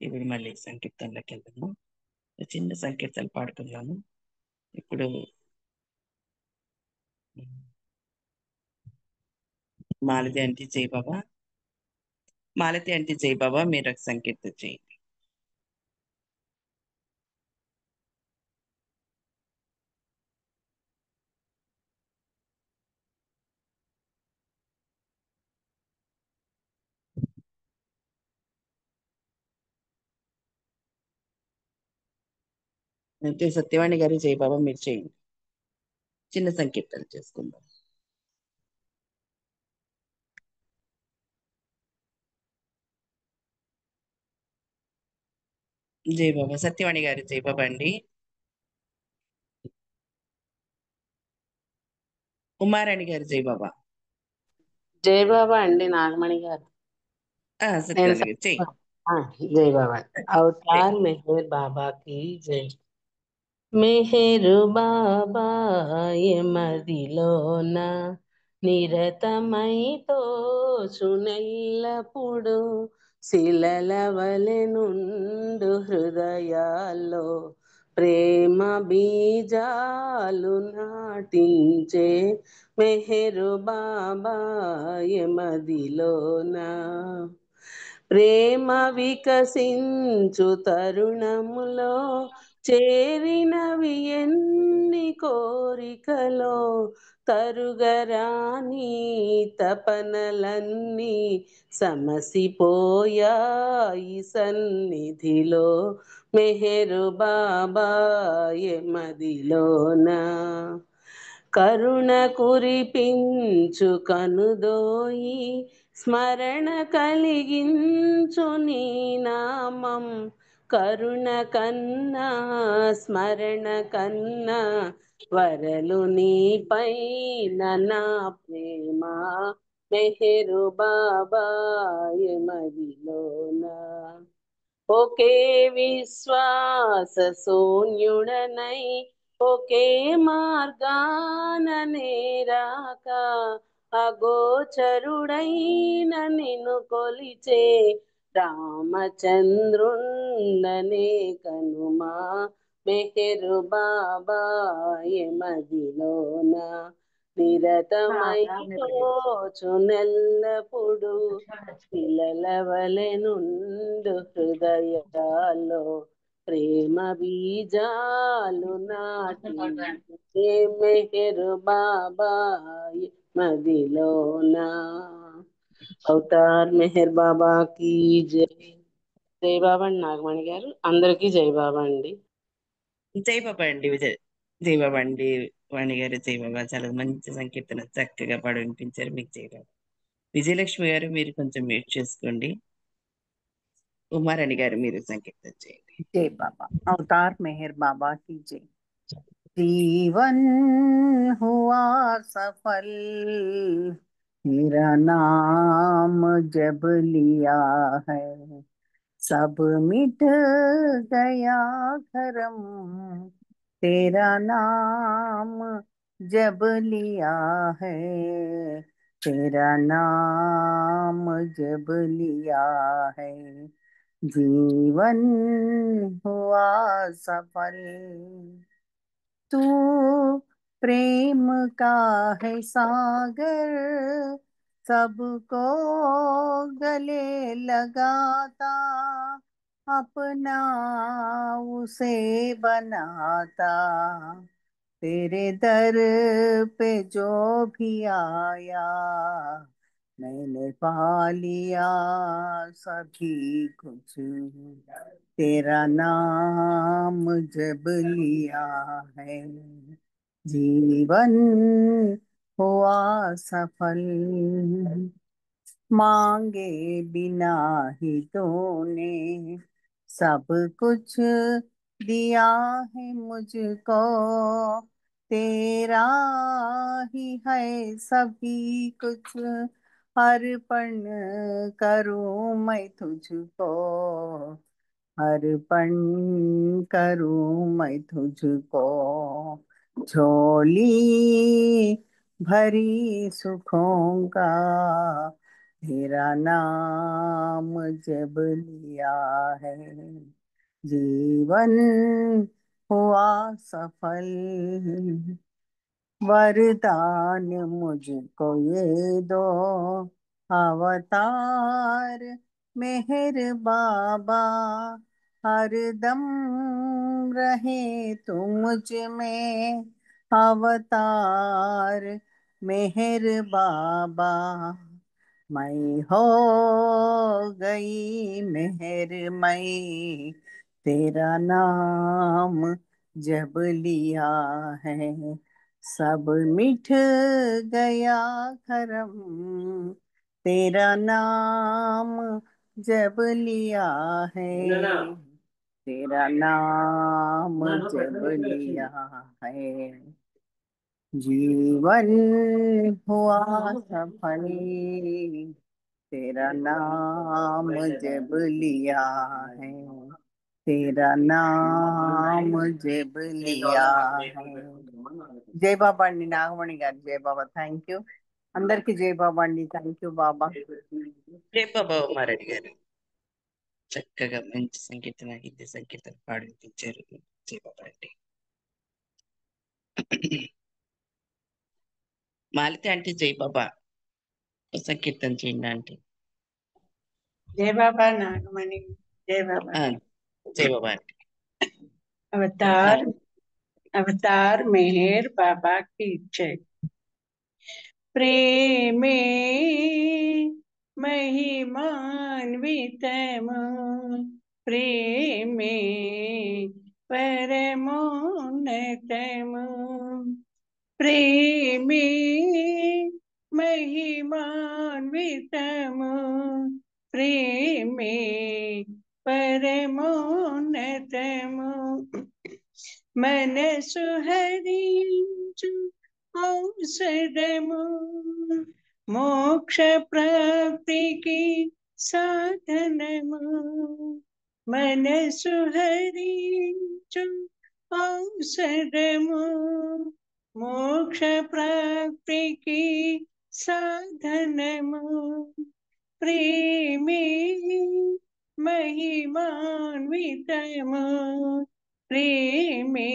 ఇప్పుడు మళ్ళీ సంకీర్తనలోకి వెళ్దాము. చిన్న సంకీర్తనలు పాడుకుందాము. ఇప్పుడు మాలతి అంటే జై బాబా, మాలతి అంటే జై బాబా, మీరు ఒక సంకీర్తన చేయండి. అంటే సత్యవాణి గారు జై బాబా మీరు చేయండి. చిన్న సంకీర్తన చేసుకుందాం. జై బాబా. సత్యవాణి గారు జై బాబా అండి. ఉమారాణి గారు జై బాబా. జై బాబా అండి నాగమణి గారు. నేను సత్యవాణి గారు జై. జై బాబా. అవతార్ మెహర్ బాబా కి జై. మెహరు బాబా మదిలోన నిరతమైతో సునెల్లప్పుడు శిలల వలె నుండు హృదయాల్లో ప్రేమ బీజాలు నాటించే మెహరు బాబా మదిలోన ప్రేమ వికసించు తరుణములో చేరినవి ఎన్ని కోరికలో తరుగరాని తపనలన్నీ సమసిపోయాయి సన్నిధిలో మెహరు బాబా మదిలోన కరుణ కురిపించు కనుదోయి స్మరణ కలిగించు నీ నామం కరుణ కన్నా స్మరణ కన్నా వరలు నీపైన నా ప్రేమ మెహరు బాబా మదిలోన ఒకే విశ్వాస శూన్యుడనై ఒకే మార్గాన నేరాక అగోచరుడైన నిన్ను కొలిచే రామచంద్రుండనే కనుమా మెహరు బాబాయే మదిలోన నిరతమై తోచునెల్లప్పుడు పిల్లల వలె నుండు హృదయాల్లో ప్రేమ బీజాలు నాటి మెహరు బాబాయే మదిలోనా అవతార్ మెహర్ బాబా की జై జై బాబా అండి నాగమణి గారు అందరికీ జై బాబా అండి జై బాబా అండి జై బాబా అండి వాణి గారు జై బాబా చాలా మంచి సంకీర్తన చక్కగా పాడి వినిపించారు మీకు జై బాబా. విజయలక్ష్మి గారు మీరు కొంచెం మ్యూట్ చేసుకోండి. ఉమారాణి గారు మీరు సంకీర్తన చేయండి. जय बाबा। अवतार मेहर बाबा की जय। जीवन हुआ सफल तेरा नाम जब लिया है, सब मिट गया करम तेरा नाम जब लिया है, तेरा नाम जब लिया है, जीवन हुआ सफल। तू प्रेम का है सागर, सबको गले लगाता, अपना उसे बनाता, तेरे दर पे जो भी आया मैंने पा लिया सभी कुछ, तेरा नाम जब लिया है, जीवन हुआ सफल। मांगे बिना ही तूने सब कुछ दिया है मुझको, तेरा ही है सभी कुछ, अर्पण करूं मैं तुझको, अर्पण करूं मैं तुझको, झोली भरी सुखों का, तेरा नाम जब लिया है, जीवन हुआ सफल। वरदान मुझको ये दो अवतार मेहर बाबा, हरदम रहे तू मुझ में अवतार मेहर बाबा, मैं हो गई मेहरमई तेरा नाम जब लिया है, सब मिट गया करम तेरा नाम जब लिया है, तेरा नाम जब लिया है, जीवन हुआ सफल, तेरा नाम जब लिया है, तेरा नाम जब लिया है। जय बाबा अंडी नागमणि गाరు జై బాబా థ్యాంక్ యూ అందరికి జై బాబా అండి థ్యాంక్ యూ బాబా జై బాబా ఉమారాణి గారు చక్కగా మంచి సంకీర్తన హిందీ సంకీర్తన పాడి వినిపించారు. జై బాబా అండి. మాలిత అంటే జై బాబా సంకీర్తన చేయండి అంటే. जय बाबा नागमणि जय बाबा। జై బాబా అండి. अवतार अवतार मेहर बाबा की जय। प्रेमे महिमान्वितम प्रेमे परमोन्नतम, प्रेमे महिमान्वितम प्रेमे परमोन्नतम, मनसु हरिंचु औषधमु मोक्ष प्राप्ति की साधनमु, मनसु हरिंचु औषधमु मोक्ष प्राप्ति की साधनमु, प्रेमे महिमान्वितमु प्रेमे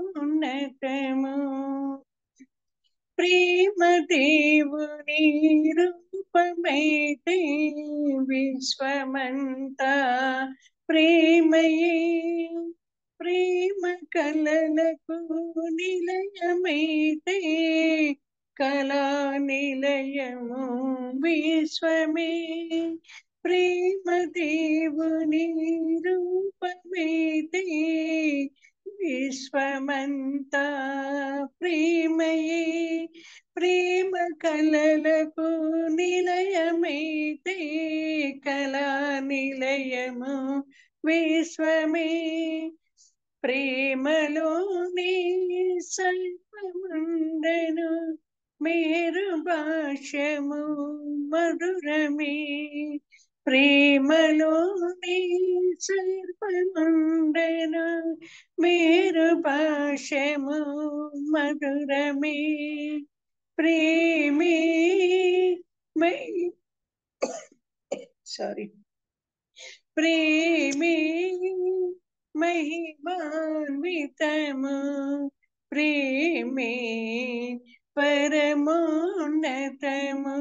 परमोन्नतमु ప్రేమ దేవుని రూపమైతే విశ్వమంతా ప్రేమయే ప్రేమ కలలకు నిలయమైతే కళా నిలయము విశ్వమే ప్రేమ దేవుని రూపమైతే విశ్వమంతా ప్రేమయే ప్రేమ కలలకు నిలయమైతే కళా నిలయము విశ్వమే ప్రేమలోని సర్వముండెను మేరు భాష్యము మధురమే ప్రేమలోని సర్వముండెను మేరు భాష్యము మధురమే ప్రేమే సారీ ప్రేమే महिमान्वितमु प्रेमे परमोन्नतमु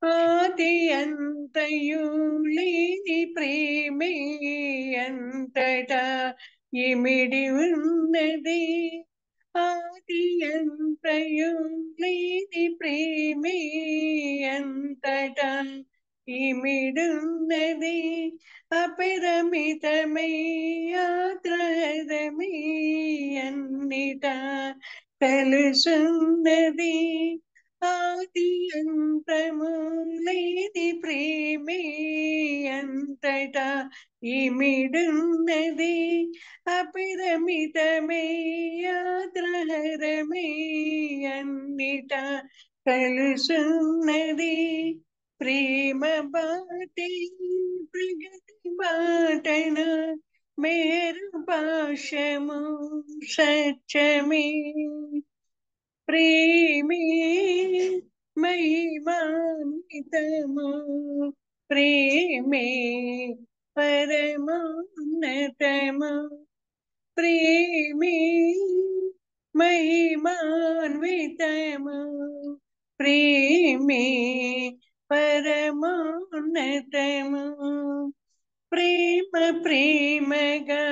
आदि अंतयु लेनि प्रेमे अंतटा इमिडि उन्नदि आदि अंतयु लेनि प्रेमे अंतटा ఇమిడున్నది అపరిమితమై ఆత్రహరమై అన్నిట తెలుసున్నది ఆది అంతము లేని ప్రేమే అంతటా ఇమిడున్నది అపరిమితమై ఆత్రహరమై అన్నిట తెలుసున్నది ప్రేమ బాటే ప్రగతి బాటన మేరు భాషము సత్యమే ప్రేమే महिमान्वितमु प्रेमे परमोन्नतमु प्रेमे महिमान्वितमु प्रेमे परमोन्नतमु ప్రేమ ప్రేమగా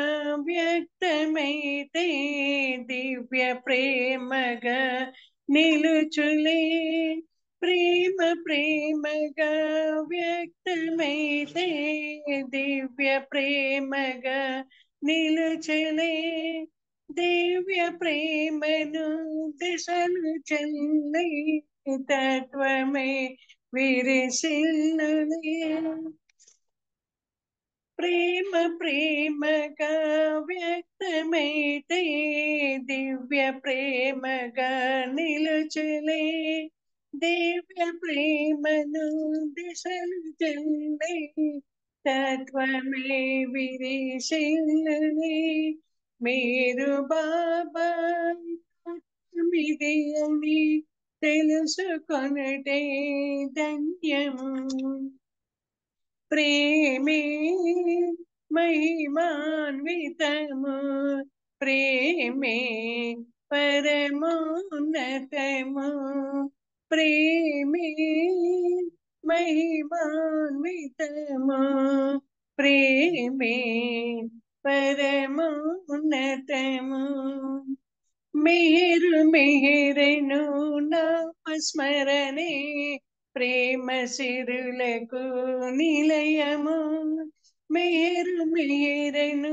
వ్యక్తమైతే దివ్య ప్రేమగా నిలుచులే ప్రేమ ప్రేమగా వ్యక్తమైతే దివ్య ప్రేమగా నిలుచులే దివ్య ప్రేమను దిశలు చెల్లి తత్వమే విరిసిల్లులే ప్రేమ ప్రేమగా వ్యక్తమైతే దివ్య ప్రేమగా నిలుచులే దివ్య ప్రేమను దిశలు చెల్లి తత్వమే విరిసిల్లులే మీరు బాబా మిది అని తెలుసుకొనుటే ధన్యము ప్రేమే महिमान्वितमु प्रेमे परमोन्नतमु प्रेमे महिमान्वितमु प्रेमे परमोन्नतमु मेहरु मेहरनु नामस्मरणे ప్రేమ సిరులకు నిలయము మేరు మేరను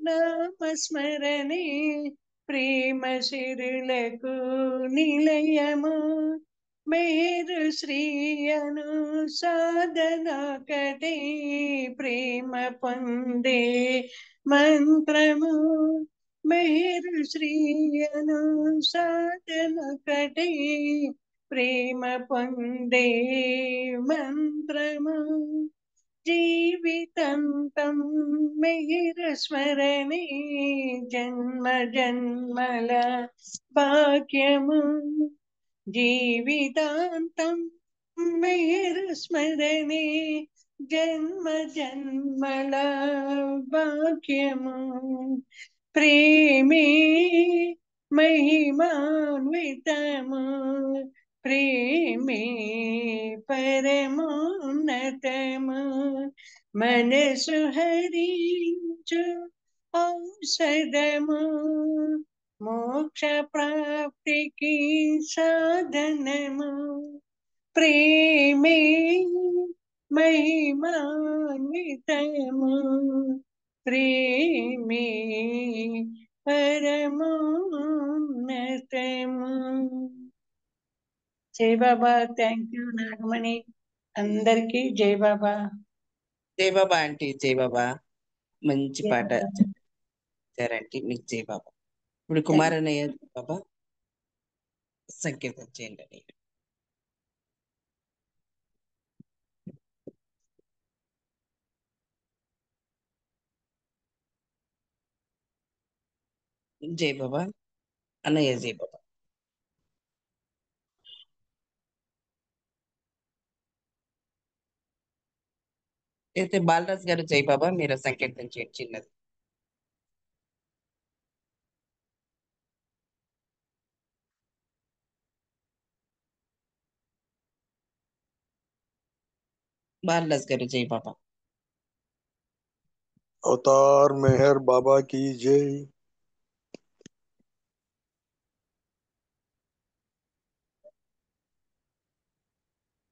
నామస్మరణే ప్రేమ సిరులకు నిలయము మేరు శ్రీయను సాధనకటే ప్రేమ పొందే మంత్రము మేరు శ్రీయను సాధనకటే ప్రేమ పొందే మంత్రము జీవితంతం మేరు స్మరణే జన్మ జన్మల భాగ్యము జీవితాంతం मेहर स्मरणे जन्म जन्मल भाग्यमु प्रेमे महिमान्वितमु प्रेमे परमोन्नतमु मनसु हरिंचु ఔషధము మోక్ష ప్రాప్తికి సాధనము ప్రేమే మహిమాన్వితము ప్రేమే పరమోన్నతము. జై బాబా. Thank you Nagamani. అందరికీ జై బాబా. జై బాబా ఆంటీ. జై బాబా. మంచి పాట చెప్పారంటీ. మీకు జై బాబా. ఇప్పుడు కుమారన్నయ్య బాబా సంకీర్తన చేయండి అని. జై బాబా. అన్నయ్య జై బాబా. అయితే బాలరాజ్ గారు జై బాబా మీరు సంకీర్తన చేయండి చిన్నది. బాలరాజ్ గారు జై బాబా. अवतार मेहर बाबा की जय।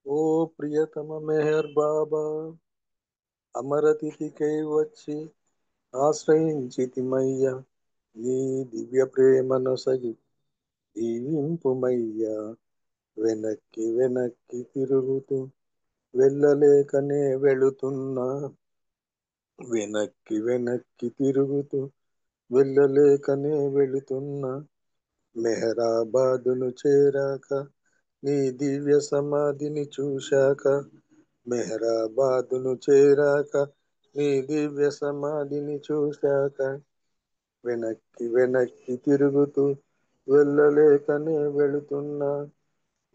ओ प्रियतम मेहर बाबा అమరతిథికై వచ్చి ఆశ్రయించితిమయ్య నీ దివ్య ప్రేమనొసగి దీవింపుమయ్య వెనక్కి వెనక్కి తిరుగుతూ వెళ్ళలేకనే వెళుతున్నా వెనక్కి వెనక్కి తిరుగుతూ వెళ్ళలేకనే వెళుతున్నా మెహరాబాదును చేరాక నీ దివ్య సమాధిని చూశాక మెహరాబాదును చేరాక నీ దివ్య సమాధిని చూశాక వెనక్కి వెనక్కి తిరుగుతూ వెళ్ళలేకనే వెళుతున్నా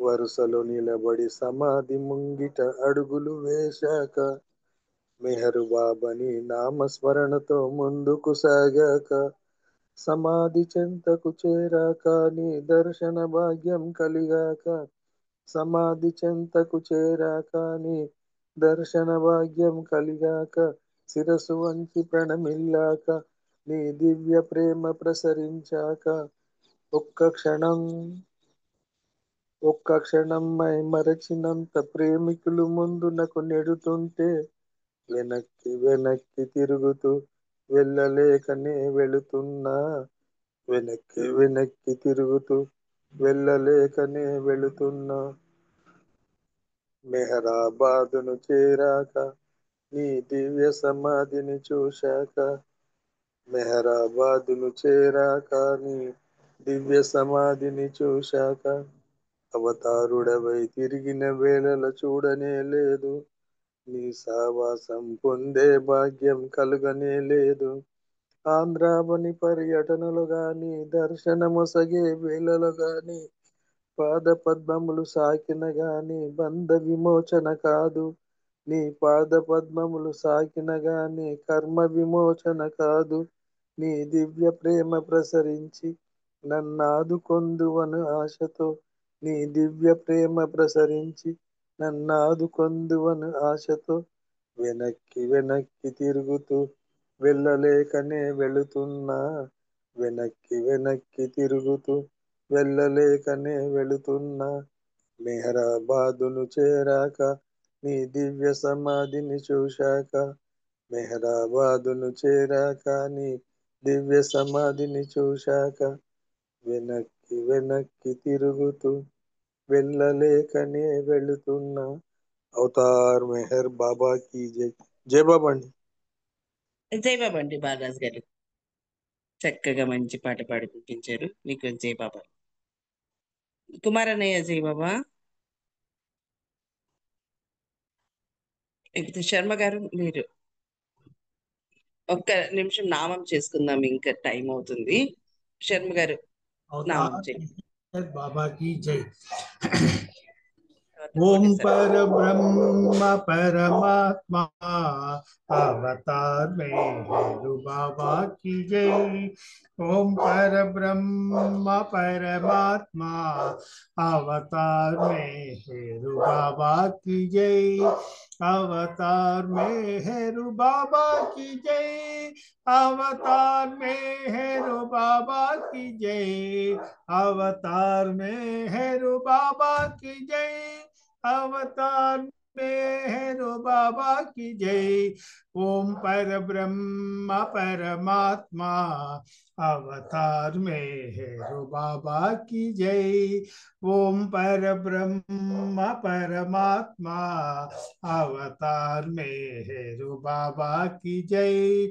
వరుసలో నిలబడి సమాధి ముంగిట అడుగులు వేశాక మెహరు బాబాని నామస్మరణతో ముందుకు సాగాక సమాధి చెంతకు చేరాక నీ దర్శన భాగ్యం కలిగాక సమాధి చెంతకు చేరాక నీ దర్శన భాగ్యం కలిగాక శిరసు వంచి ప్రణమిల్లాక నీ దివ్య ప్రేమ ప్రసరించాక ఒక్క క్షణం మై మరచినంత ప్రేమికులు ముందునకు నెడుతుంటే వెనక్కి వెనక్కి తిరుగుతూ వెళ్ళలేకనే వెళుతున్నా వెనక్కి వెనక్కి తిరుగుతూ వెళ్ళలేకనే వెళుతున్నా మెహరాబాదును చేరాక నీ దివ్య సమాధిని చూశాక మెహరాబాదును చేరాక నీ దివ్య సమాధిని చూశాక అవతారుడవై తిరిగిన వేళల చూడనే లేదు నీ సావాసం పొందే భాగ్యం కలుగనే లేదు ఆంధ్రావని పర్యటనలు గాని దర్శనమొసగే వేళలు గాని పాద పద్మములు సాకిన గాని బంధ విమోచన కాదు నీ పాద పద్మములు సాకిన గాని కర్మ విమోచన కాదు నీ దివ్య ప్రేమ ప్రసరించి నన్నాదుకొందువను ఆశతో నీ దివ్య ప్రేమ ప్రసరించి నన్నాదుకొందువను ఆశతో వెనక్కి వెనక్కి తిరుగుతూ వెళ్ళలేకనే వెళుతున్నా వెనక్కి వెనక్కి తిరుగుతూ వెళ్ళలేకనే వెళుతున్నా మెహరాబాదును చేరాక నీ దివ్య సమాధిని చూశాక మెహరాబాదును చేరాక నీ దివ్య సమాధిని చూశాక వెనక్కి వెనక్కి తిరుగుతూ వెళ్ళలేకనే వెళుతున్నా అవతార్ మెహర్ బాబా की जय जय బాబా అండి. జై బాబా అండి బాలరాజ్ గారు. చక్కగా మంచి పాట పాడి పుట్టించారు. మీకు జై బాబా. కుమారన్నయ్య జై బాబా. ఇప్పుడు శర్మ గారు మీరు ఒక్క నిమిషం నామం చేసుకుందాం, ఇంకా టైం అవుతుంది. శర్మ గారు నామం अवतार చేయండి. मेहर बाबा की जय। ओम पर ब्रह्म परमात्मा अवतार में हेरु बाबा की जय। ओम पर ब्रह्म परमात्मा अवतार में हेरु बाबा की जय। अवतार में हेरु बाबा की जय। अवतार में हेरु बाबा की जय। अवतार में हेरु बाबा की जय। अवतार में हेरु बाबा की जय। ओम पर ब्रह्म परमात्मा अवतार में हेरु बाबा की जय। ओम पर ब्रह्म परमात्मा अवतार में हेरु बाबा की जय।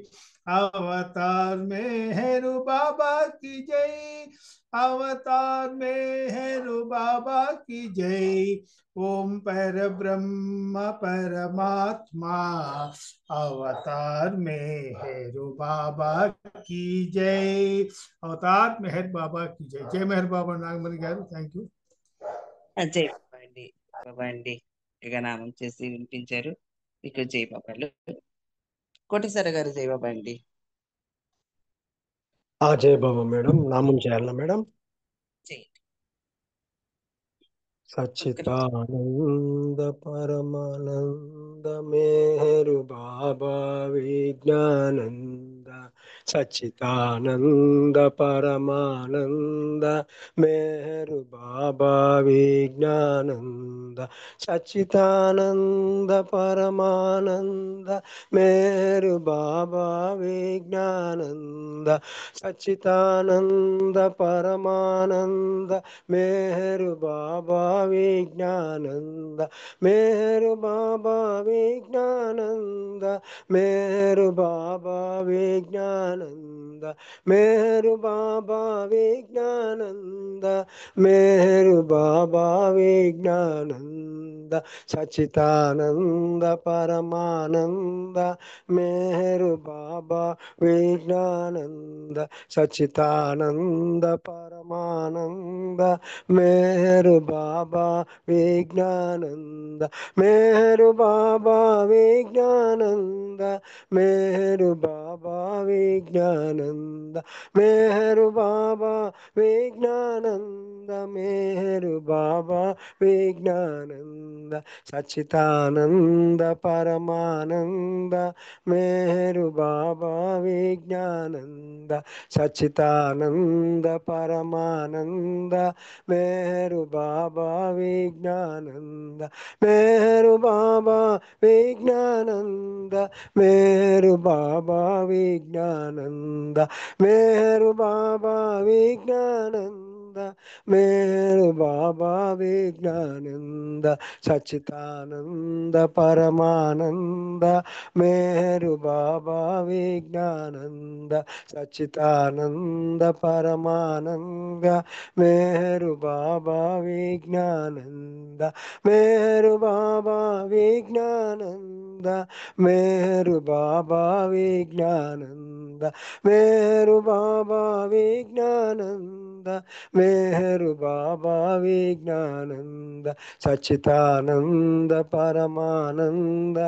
अवतार में हेरु बाबा की जय। अवतार में हेरु बाबा की जय। ओम पर ब्रह्म परमात्मा अवतार में हेरु बाबा की जय। अवतार मेहर बाबा की जय। जय मेहर बाबा నాగమణి గారు. Thank you. జై బాబా అండి. బాబా అండి ఇక నామం చేసి వినిపించారు. ఇక జై బాబాలు. కోటేశ్వర గారు జై బాబా అండి. జయ బాబా మేడం. నామం చేయాలా మేడం? చేయండి. సచ్చిదానంద పరమానంద మేరు బాబా విజ్ఞానంద సచ్చిదానంద పరమానంద మేరు బాబా విజ్ఞానంద సచ్చిదానంద పరమానంద మేరు బాబా విజ్ఞానంద సచ్చిదానంద పరమానంద మేరు బాబా విజ్ఞానంద మేరు బాబా విజ్ఞానంద మేరు బాబా విజ్ఞానంద మేరు బాబా విజ్ఞానంద మేరు బాబా విజ్ఞానంద సచ్చిదానంద పరమానంద మేరు బాబా విజ్ఞానంద సచ్చిదానంద పరమానంద మేరు బాబా విజ్ఞానంద మేరు బాబా విజ్ఞానంద మేరు బాబా విజ్ఞానంద మేరు బాబా విజ్ఞానంద మేరు బాబా విజ్ఞానంద సచ్చిదానంద పరమానంద మేరు బాబా విజ్ఞానంద సచ్చిదానంద పరమానంద మేరు బాబా విజ్ఞానంద మేరు బాబా విజ్ఞానంద మేరు బాబా విజ్ఞానంద మేరు బాబా విజ్ఞానంద మేరు బాబా విజ్ఞానంద సచ్చిదానంద పరమానంద మేరు బాబా విజ్ఞానంద సచ్చిదానంద పరమానంద మేరు బాబా విజ్ఞానంద మేరు బాబా విజ్ఞానంద మేరు బాబా విజ్ఞానంద మేరు బాబా విజ్ఞానంద మేరు బాబా విజ్ఞానంద సచ్చిదానంద పరమానంద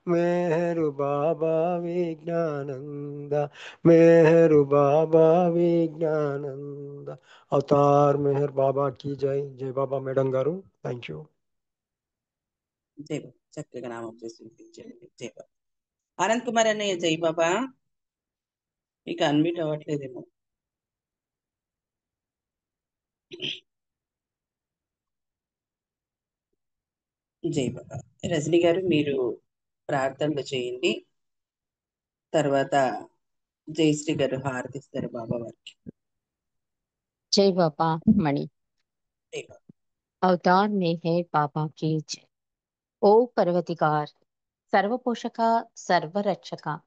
మేరు బాబా విజ్ఞానంద మేరు బాబా విజ్ఞానంద. అవతార్ మెహర్ బాబా की जय. జై బాబా మేడం గారు. Thank you. జై బాబా. చక్కగా నామం చేసి వినిపించండి. జై బాబా. ఆనంద్ కుమార్ అన్నయ్య జై బాబా. ఇక అన్మ్యూట్ అవ్వట్లేదేమో. జై బాబా. రజనీ గారు మీరు ప్రార్థనలు చేయండి. తర్వాత జయశ్రీ గారు హారతిస్తారు బాబా వారికి. जय बाबा मणि। జై బాబా. अवतार में है बाबा की जय। ఓ పర్వతికార్, సర్వపోషక సర్వరక్షక,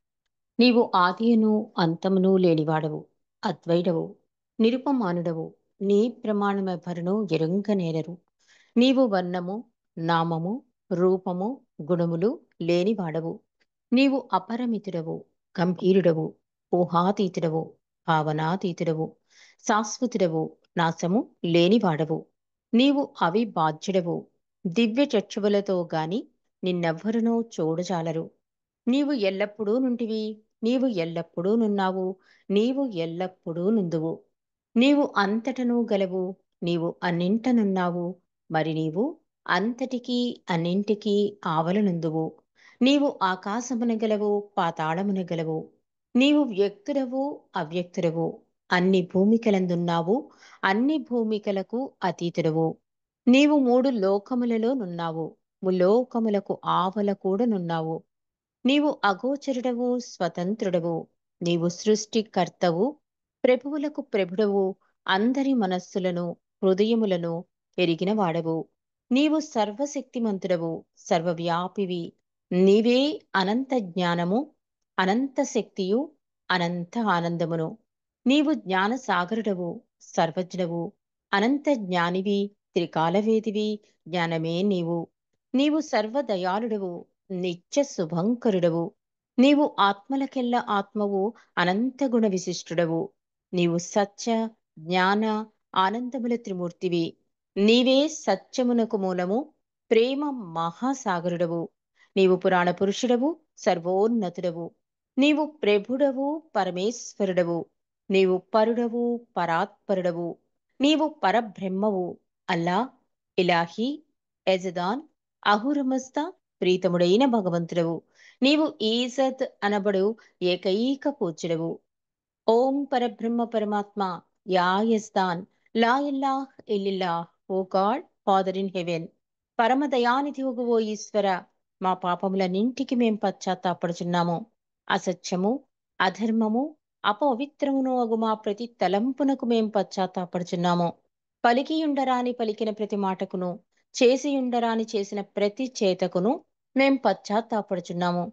నీవు ఆదియును అంతమును లేనివాడవు, అద్వైడవు, నిరుపమానుడవు, నీ ప్రమాణమెవ్వరును ఎరుంగనేరరు. నీవు వర్ణము, నామము, రూపము, గుణములు లేనివాడవు. నీవు అపరిమితుడవు, గంభీరుడవు, ఊహాతీతుడవు, భావనాతీతుడవు, శాశ్వతుడవు, నాశము లేనివాడవు. నీవు అవిభాజ్యుడవు, దివ్య చక్షువులతో గాని నిన్నెవ్వరునూ చూడజాలరు. నీవు ఎల్లప్పుడూ నుంటివి, నీవు ఎల్లప్పుడూ నున్నావు, నీవు ఎల్లప్పుడూ నుందువు. నీవు అంతటను గలవు, నీవు అన్నింటనున్నావు, మరి నీవు అంతటికీ అన్నింటికీ ఆవలనుందువు. నీవు ఆకాశమున గలవు, పాతాళమున గలవు. నీవు వ్యక్తుడవు, అవ్యక్తుడవు. అన్ని భూమికలందున్నావు, అన్ని భూమికలకు అతీతుడవు. నీవు 3 లోకములలో నున్నావు, ముల్లోకములకు ఆవల కూడా నున్నావు. నీవు అగోచరుడవు, స్వతంత్రుడవు. నీవు సృష్టికర్తవు, ప్రభువులకు ప్రభుడవు, అందరి మనస్సులను హృదయములను ఎరిగిన వాడవు. నీవు సర్వశక్తిమంతుడవు, సర్వవ్యాపివి. నీవే అనంత జ్ఞానము, అనంత శక్తియు, అనంత ఆనందమును. నీవు జ్ఞాన సాగరుడవు, సర్వజ్ఞవు, అనంత జ్ఞానివి, త్రికాలవేదివి. జ్ఞానమే నీవు. నీవు సర్వదయాళుడవు, నిత్య శుభంకరుడవు. నీవు ఆత్మలకెల్ల ఆత్మవు, అనంత గుణ విశిష్టుడవు. నీవు సత్య, జ్ఞాన, ఆనందముల త్రిమూర్తివి. నీవే సత్యమునకు మూలము, ప్రేమ మహాసాగరుడవు. నీవు పురాణ పురుషుడవు, సర్వోన్నతుడవు. నీవు ప్రభుడవు, పరమేశ్వరుడవు. నీవు పరుడవు, పరాత్పరుడవు. నీవు పరబ్రహ్మవు, అల్లా, ఇలాహి, ఎజదాన్, అహురమస్త, ప్రీతముడైన భగవంతుడవు. నీవు ఈజద్ అనబడు ఏకైక పూజ్యుడవు. ఓం పరబ్రహ్మ పరమాత్మ, యా యజ్దాన్, లా ఇల్లాహ్ ఇల్లిల్లాహ్, O God, Father in heaven. పరమదయానిధి ఓ ఈశ్వర, మా పాపములన్నింటికి మేం పశ్చాత్తాపడుచున్నాము. అసత్యము, అధర్మము, అపవిత్రమును అగు మా ప్రతి తలంపునకు మేం పశ్చాత్తాపడుచున్నాము. పలికియుండరాని పలికిన ప్రతి మాటకును, చేసియుండరాని చేసిన ప్రతి చేతకును మేం పశ్చాత్తాపడుచున్నాము.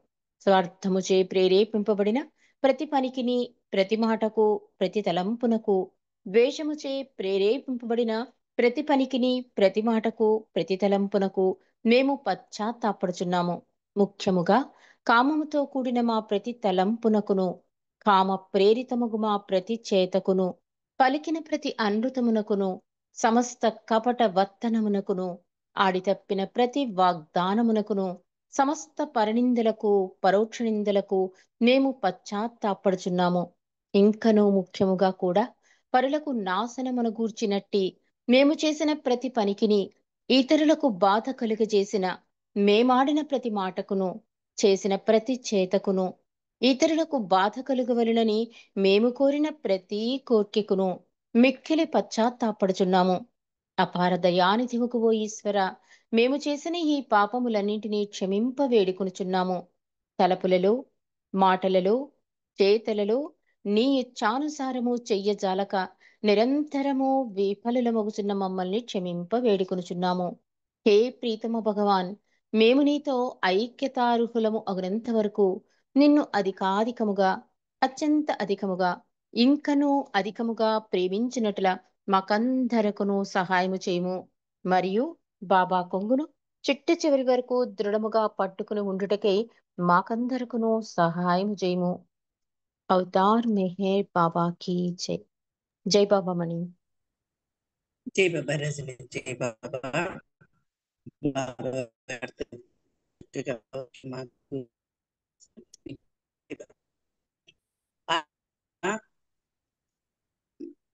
స్వార్థముచే ప్రేరేపింపబడిన ప్రతి పనికిని, ప్రతి మాటకు, ప్రతి తలంపునకు, ద్వేషముచే ప్రేరేపింపబడిన ప్రతి పనికిని, ప్రతి మాటకు, ప్రతి తలంపునకు మేము పశ్చాత్తాపడుచున్నాము. ముఖ్యముగా కామముతో కూడిన మా ప్రతి తలంపునకును, కామ ప్రేరితముగు మా ప్రతి చేతకును, పలికిన ప్రతి అనృతమునకును, సమస్త కపట వర్తనమునకును, ఆడితప్పిన ప్రతి వాగ్దానమునకును, సమస్త పరనిందలకు, పరోక్ష నిందలకు మేము పశ్చాత్తాపడుచున్నాము. ఇంకనూ ముఖ్యముగా కూడా పరులకు నాశనమును గూర్చినట్టి మేము చేసిన ప్రతి పనికిని, ఇతరులకు బాధ కలుగజేసిన మేమాడిన ప్రతి మాటకును, చేసిన ప్రతి చేతకును, ఇతరులకు బాధ కలుగవలెనని మేము కోరిన ప్రతి కోర్కెకును మిక్కిలి పశ్చాత్తాపడుచున్నాము. అపార దయానిధివకు ఓ ఈశ్వర, మేము చేసిన ఈ పాపములన్నింటినీ క్షమింప వేడుకొనుచున్నాము. తలపులలో, మాటలలో, చేతలలో నీ ఇచ్ఛానుసారము చెయ్యజాలక నిరంతరము విఫలులమగుచున్న మమ్మల్ని క్షమింప వేడుకొనుచున్నాము. హే ప్రీతమ భగవాన్, మేము నీతో ఐక్యతార్హులము అగునంత వరకు నిన్ను అధికాధికముగా, అత్యంత అధికముగా, ఇంకనూ అధికముగా ప్రేమించినట్ల మాకందరకును సహాయము చేయము. మరియు బాబా కొంగును చిట్ట చివరి వరకు దృఢముగా పట్టుకుని ఉండుటకై మాకందరకును సహాయము చేయము. అవతార్ మెహర్ బాబా కీ జై. జై బాబా మణి. జై బాబా రజని, జై బాబా. బాబా చక్కగా మాకు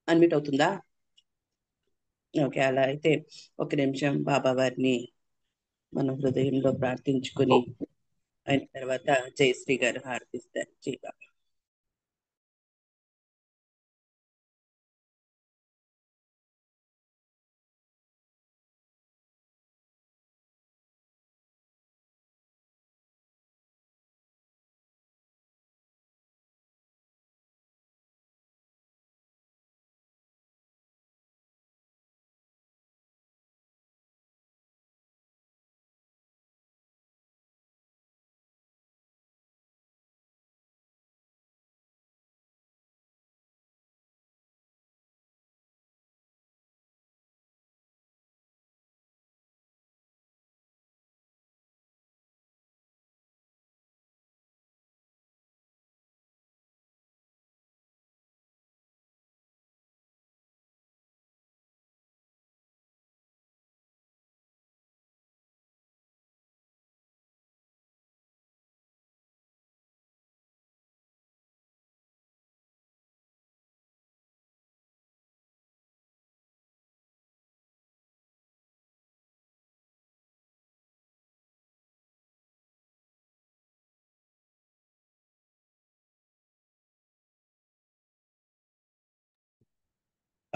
అన్మిట్ అవుతుందా? ఓకే, అలా అయితే ఒక నిమిషం బాబా వారిని మన హృదయంలో ప్రార్థించుకుని అయిన తర్వాత జయశ్రీ గారు హారతిస్తారు. జై బాబా.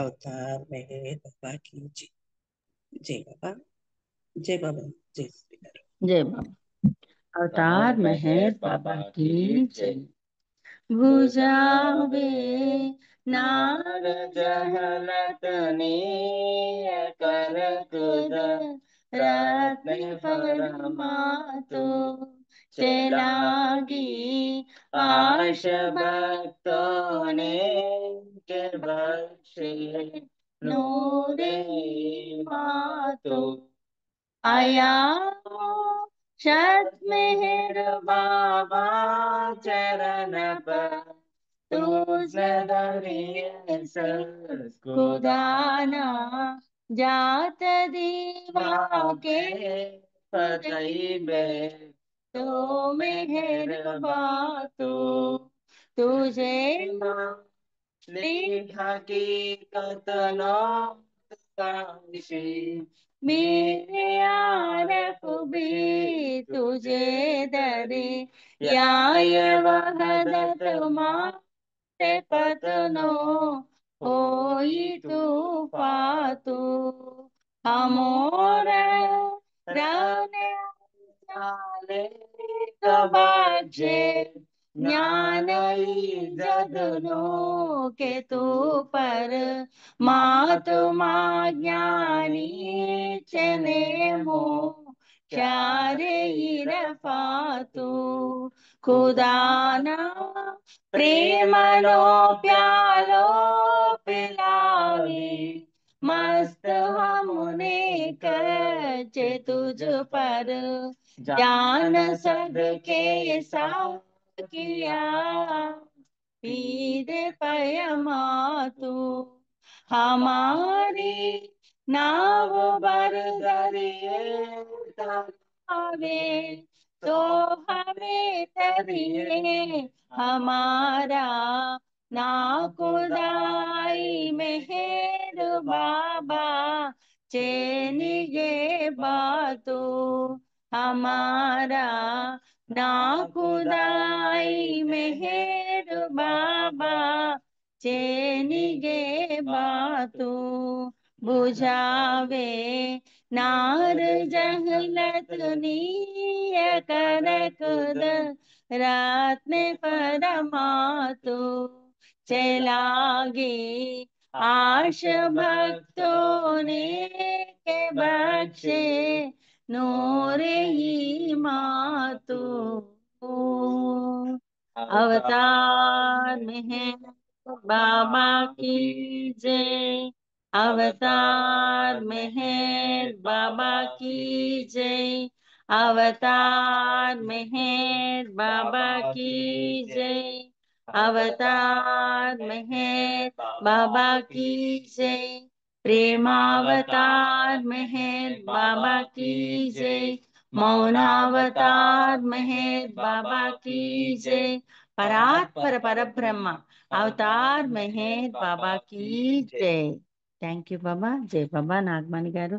अवतार मेहर बाबा की जय। जय बाबा, जय बाबा, जय श्री राम। जय बाबा। अवतार मेहर बाबा की जय। भुजावे नार जहलत ने कर कुद रत्न परमातो चलागी आश भक्तों ने के बख्शे नूरे मातो आया शत मेहर बाबा चरण पर तुझे दरिए खुदाना जात दीवा के फतेबे तो मेहर बातो तुझे लिखा की कतनो मेरे आरफ भी तुझे दरे या वहदत मारे पतनो होई तू फातू हमोर रहने चाले कबाजे ज्ञान जदनो के तू पर मातुमा ज्ञानी चने मो चारे रफातु खुदाना प्रेमनो प्यालो पिलावे मस्त हमने कचे तुझ पर जान सदके सा किया पीर पयमा तू हमारी नाव बर दरिए तरावे तो हमें तरिए हमारा ना खुदाई मेहर बाबा चेनिगे बातो हमारा ना खुदाई मेहर बाबा चेनिगे बातो बुझावे नार जहलत नीय करकुद रात में परमातो चलागे आश भक्तों ने के बख्शे नूरे ही मातो अवतार मेहर बाबा की जय। अवतार मेहर बाबा की जय। अवतार मेहर बाबा की जय। अवतार मेहर बाबा की जय। प्रेमावतार मेहर बाबा की जय। मौनावतार मेहर बाबा की जय। परात्पर परब्रह्म अवतार मेहर बाबा की जय। థ్యాంక్ యూ బాబా. జై బాబా. నాగమణి గారు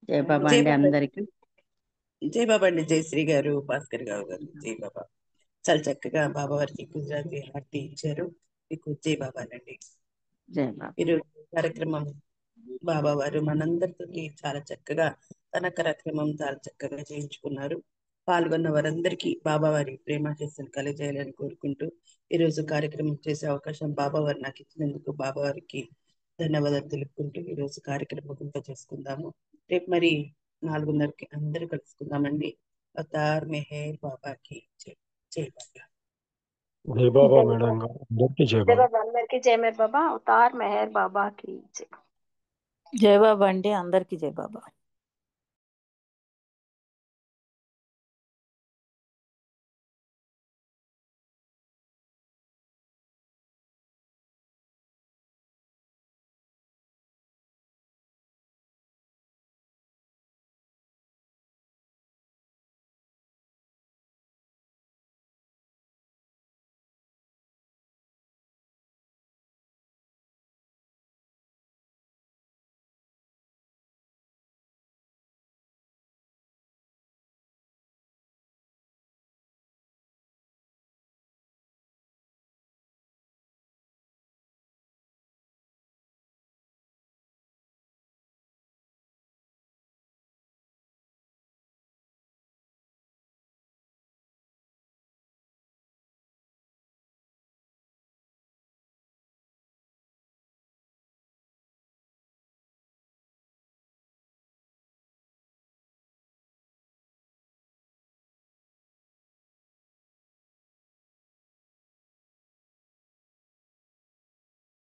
జై బాబా జై అండి బాబా, అందరికి. జై బాబా అండి, జయశ్రీ గారు, భాస్కర్ గారు గారు, జై బాబా. చాలా చక్కగా బాబా వారికి గుజరాతీ హారతి ఇచ్చారు. మీకు జై బాబానండి. జై బాబా. ఈరోజు కార్యక్రమం బాబా వారు మనందరితో చాలా చక్కగా తన కార్యక్రమం చాలా చక్కగా చేయించుకున్నారు. పాల్గొన్న వారందరికీ బాబా వారి ప్రేమాశీస్సులు కలజేయాలని కోరుకుంటూ ఈరోజు కార్యక్రమం చేసే అవకాశం బాబా వారు నాకు ఇచ్చినందుకు బాబా వారికి ధన్యవాదాలు తెలుపుకుంటూ ఈరోజు కార్యక్రమం గుంత చేసుకుందాము. రేపు మరి 4:30కి అందరూ కలుసుకుందామండి. అవతార్ మెహర్ బాబాకి జై. జై బాబా. జై బాబా జై మేడం గారు అందరికీ జై జై బాబా. బాబా అందరికీ జై మేర్ బాబా. అవతార్ మెహర్ బాబా की जय। జై బాబా అండి అందరికి జై బాబా.